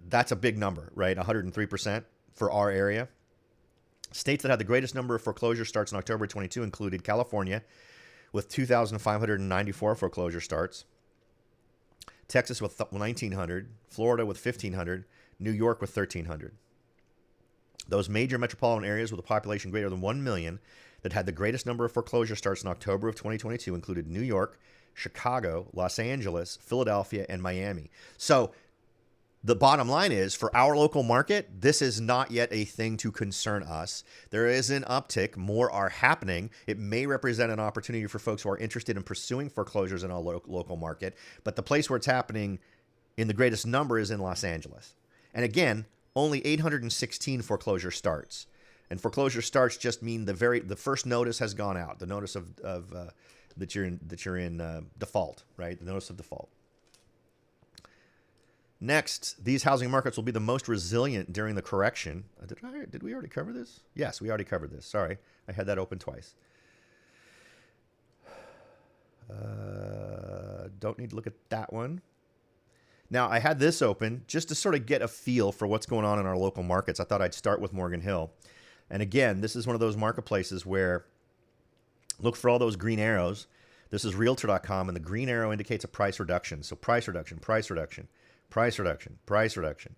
that's a big number, right? 103% for our area. States that had the greatest number of foreclosure starts in October 22 included California with 2,594 foreclosure starts, Texas with 1,900, Florida with 1,500, New York with 1,300. Those major metropolitan areas with a population greater than 1 million that had the greatest number of foreclosure starts in October of 2022 included New York, Chicago, Los Angeles, Philadelphia, and Miami. So the bottom line is, for our local market, this is not yet a thing to concern us. There is an uptick. More are happening. It may represent an opportunity for folks who are interested in pursuing foreclosures in our local market. But the place where it's happening in the greatest number is in Los Angeles. And again, only 816 foreclosure starts. And foreclosure starts just mean the first notice has gone out, the notice of that you're in default, right? The notice of default. Next, these housing markets will be the most resilient during the correction. Did we already cover this? Yes, we already covered this. Sorry, I had that open twice. Don't need to look at that one. Now, I had this open just to sort of get a feel for what's going on in our local markets. I thought I'd start with Morgan Hill. And again, this is one of those marketplaces where look for all those green arrows. This is realtor.com, and the green arrow indicates a price reduction. So price reduction, price reduction, price reduction, price reduction.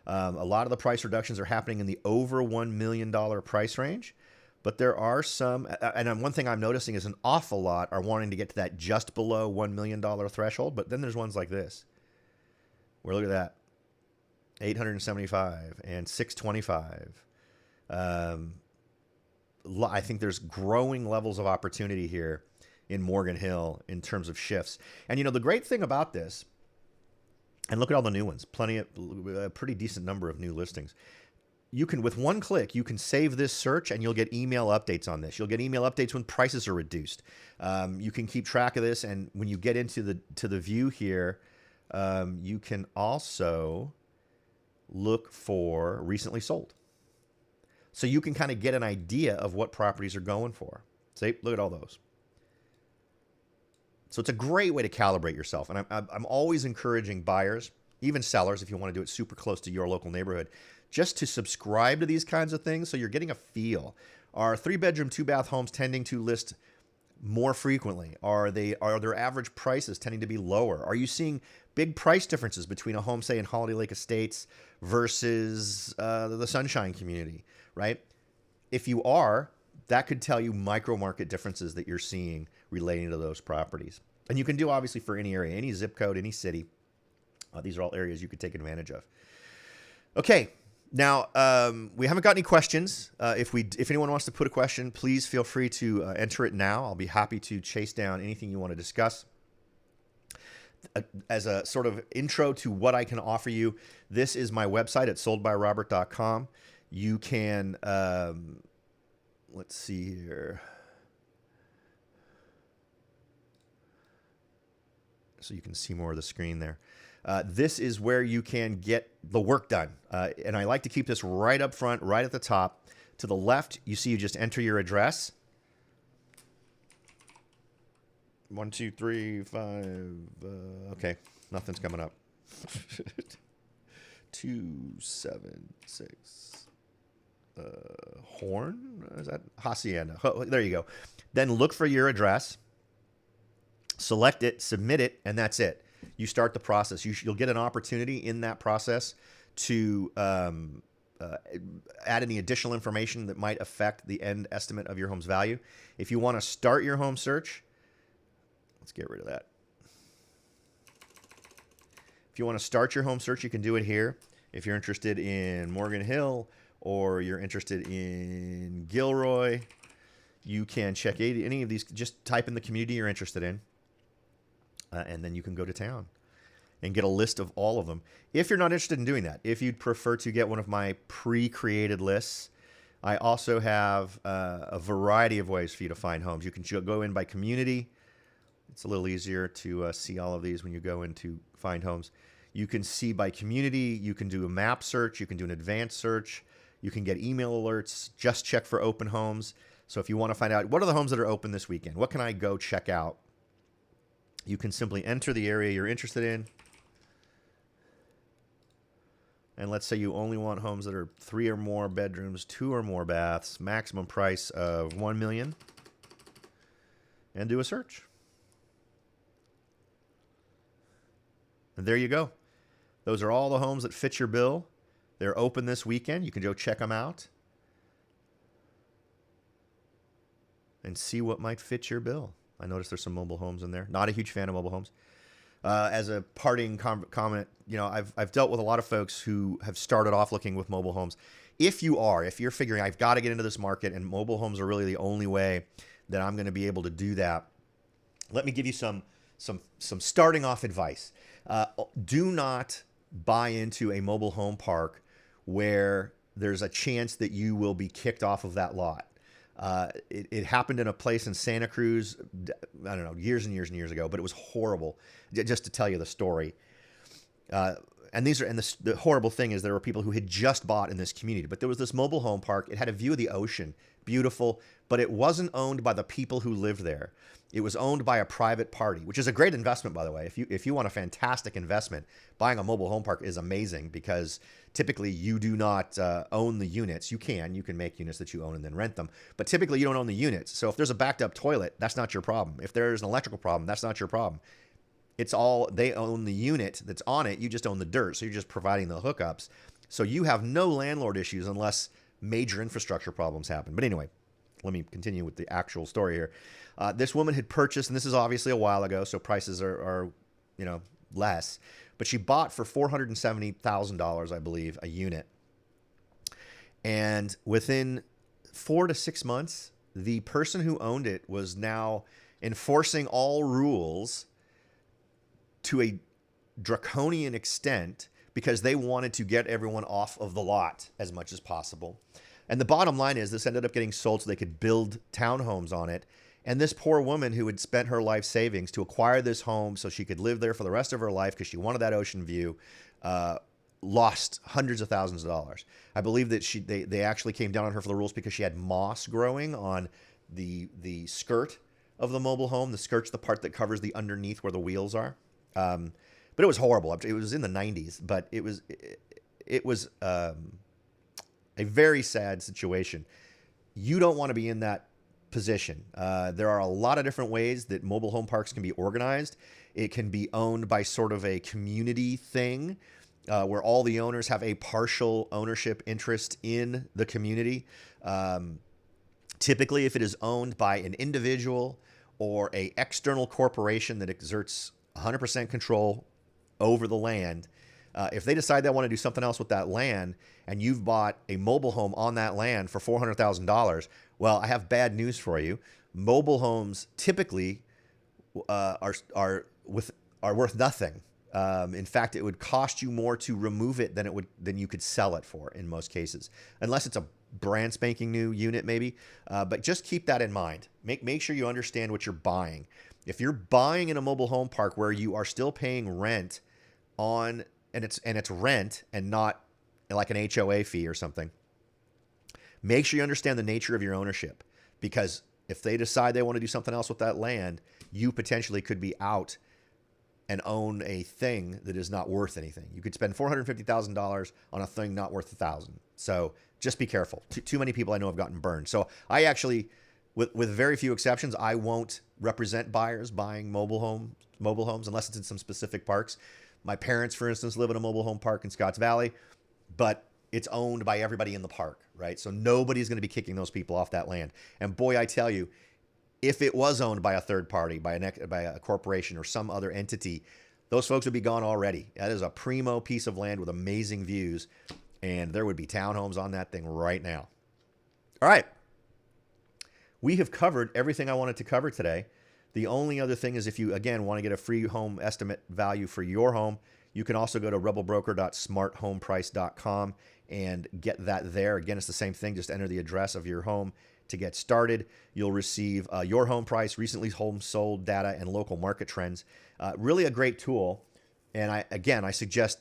A lot of the price reductions are happening in the over $1 million price range. But there are some, and one thing I'm noticing is an awful lot are wanting to get to that just below $1 million threshold. But then there's ones like this. Where look at that, 875 and 625. I think there's growing levels of opportunity here in Morgan Hill in terms of shifts. And you know, the great thing about this, and look at all the new ones, a pretty decent number of new listings. You can, with one click, you can save this search and you'll get email updates on this. You'll get email updates when prices are reduced. You can keep track of this, and when you get into the view here, you can also look for recently sold. So you can kind of get an idea of what properties are going for. See, look at all those. So it's a great way to calibrate yourself. And I'm always encouraging buyers, even sellers, if you want to do it super close to your local neighborhood, just to subscribe to these kinds of things so you're getting a feel. Are 3-bedroom, 2-bath homes tending to list more frequently? Are their average prices tending to be lower? Are you seeing big price differences between a home, say, in Holiday Lake Estates versus the Sunshine community, right? If you are, that could tell you micro market differences that you're seeing relating to those properties. And you can do, obviously, for any area, any zip code, any city. These are all areas you could take advantage of. Okay. Now, we haven't got any questions. If anyone wants to put a question, please feel free to enter it now. I'll be happy to chase down anything you want to discuss. As a sort of intro to what I can offer you, this is my website at soldbyrobert.com. You can, let's see here. So you can see more of the screen there. This is where you can get the work done. And I like to keep this right up front, right at the top, To the left, you see you just enter your address. 1, 2, 3, 5. Okay, nothing's coming up. 2, 7, 6. Horn? Is that Hacienda? Oh, there you go. Then look for your address, select it, submit it, and that's it. You start the process. You'll get an opportunity in that process to add any additional information that might affect the end estimate of your home's value. If you want to start your home search, let's get rid of that. If you want to start your home search, you can do it here. If you're interested in Morgan Hill or you're interested in Gilroy, you can check any of these. Just type in the community you're interested in, and then you can go to town and get a list of all of them. If you're not interested in doing that, if you'd prefer to get one of my pre-created lists, I also have a variety of ways for you to find homes. You can go in by community. It's a little easier to see all of these when you go into find homes. You can see by community. You can do a map search. You can do an advanced search. You can get email alerts. Just check for open homes. So if you want to find out what are the homes that are open this weekend, what can I go check out, you can simply enter the area you're interested in. And let's say you only want homes that are 3 or more bedrooms, 2 or more baths, maximum price of $1 million, and do a search. And there you go. Those are all the homes that fit your bill. They're open this weekend. You can go check them out and see what might fit your bill. I noticed there's some mobile homes in there. Not a huge fan of mobile homes. As a parting comment, I've dealt with a lot of folks who have started off looking with mobile homes. If you're figuring I've got to get into this market and mobile homes are really the only way that I'm going to be able to do that, let me give you some starting off advice. Do not buy into a mobile home park where there's a chance that you will be kicked off of that lot. It happened in a place in Santa Cruz, I don't know, years and years and years ago, but it was horrible. Just to tell you the story. The horrible thing is there were people who had just bought in this community, but there was this mobile home park. It had a view of the ocean, beautiful, but it wasn't owned by the people who lived there. It was owned by a private party, which is a great investment, by the way. If you want a fantastic investment, buying a mobile home park is amazing because typically you do not own the units. You can make units that you own and then rent them, but typically you don't own the units. So if there's a backed up toilet, that's not your problem. If there's an electrical problem, that's not your problem. It's all, they own the unit that's on it. You just own the dirt. So you're just providing the hookups. So you have no landlord issues unless major infrastructure problems happen. But anyway, let me continue with the actual story here. This woman had purchased, and this is obviously a while ago, so prices are less, but she bought for $470,000, I believe, a unit. And within 4 to 6 months, the person who owned it was now enforcing all rules to a draconian extent because they wanted to get everyone off of the lot as much as possible. And the bottom line is this ended up getting sold so they could build townhomes on it. And this poor woman who had spent her life savings to acquire this home so she could live there for the rest of her life because she wanted that ocean view, lost hundreds of thousands of dollars. I believe that they actually came down on her for the rules because she had moss growing on the skirt of the mobile home. The skirt's the part that covers the underneath where the wheels are. But it was horrible. It was in the 90s, but it was a very sad situation. You don't want to be in that position. There are a lot of different ways that mobile home parks can be organized. It can be owned by sort of a community thing where all the owners have a partial ownership interest in the community. Typically, if it is owned by an individual or an external corporation that exerts 100% control over the land, if they decide they want to do something else with that land and you've bought a mobile home on that land for $400,000, well, I have bad news for you. Mobile homes typically are worth nothing. In fact, it would cost you more to remove it than you could sell it for in most cases, unless it's a brand spanking new unit maybe. But just keep that in mind. Make sure you understand what you're buying. If you're buying in a mobile home park where you are still paying rent and it's rent and not like an HOA fee or something, Make sure you understand the nature of your ownership, because if they decide they want to do something else with that land, you potentially could be out and own a thing that is not worth anything. You could spend $450,000 on a thing not worth $1,000. So just be careful. Too many people I know have gotten burned. So I actually, with very few exceptions, I won't represent buyers buying mobile homes unless it's in some specific parks. My parents, for instance, live in a mobile home park in Scotts Valley, but it's owned by everybody in the park, right? So nobody's going to be kicking those people off that land. And boy, I tell you, if it was owned by a third party, by a corporation or some other entity, those folks would be gone already. That is a primo piece of land with amazing views, and there would be townhomes on that thing right now. All right. We have covered everything I wanted to cover today. The only other thing is, if you, again, want to get a free home estimate value for your home, you can also go to rebelbroker.smarthomeprice.com and get that there. Again, it's the same thing. Just enter the address of your home to get started. You'll receive your home price, recently home sold data, and local market trends. Really a great tool. And I suggest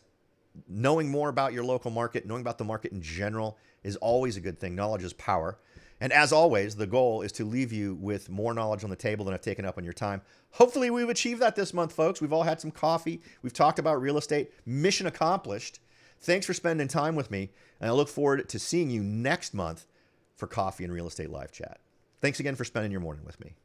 knowing more about your local market, knowing about the market in general is always a good thing. Knowledge is power. And as always, the goal is to leave you with more knowledge on the table than I've taken up on your time. Hopefully we've achieved that this month, folks. We've all had some coffee. We've talked about real estate. Mission accomplished. Thanks for spending time with me. And I look forward to seeing you next month for Coffee and Real Estate Live Chat. Thanks again for spending your morning with me.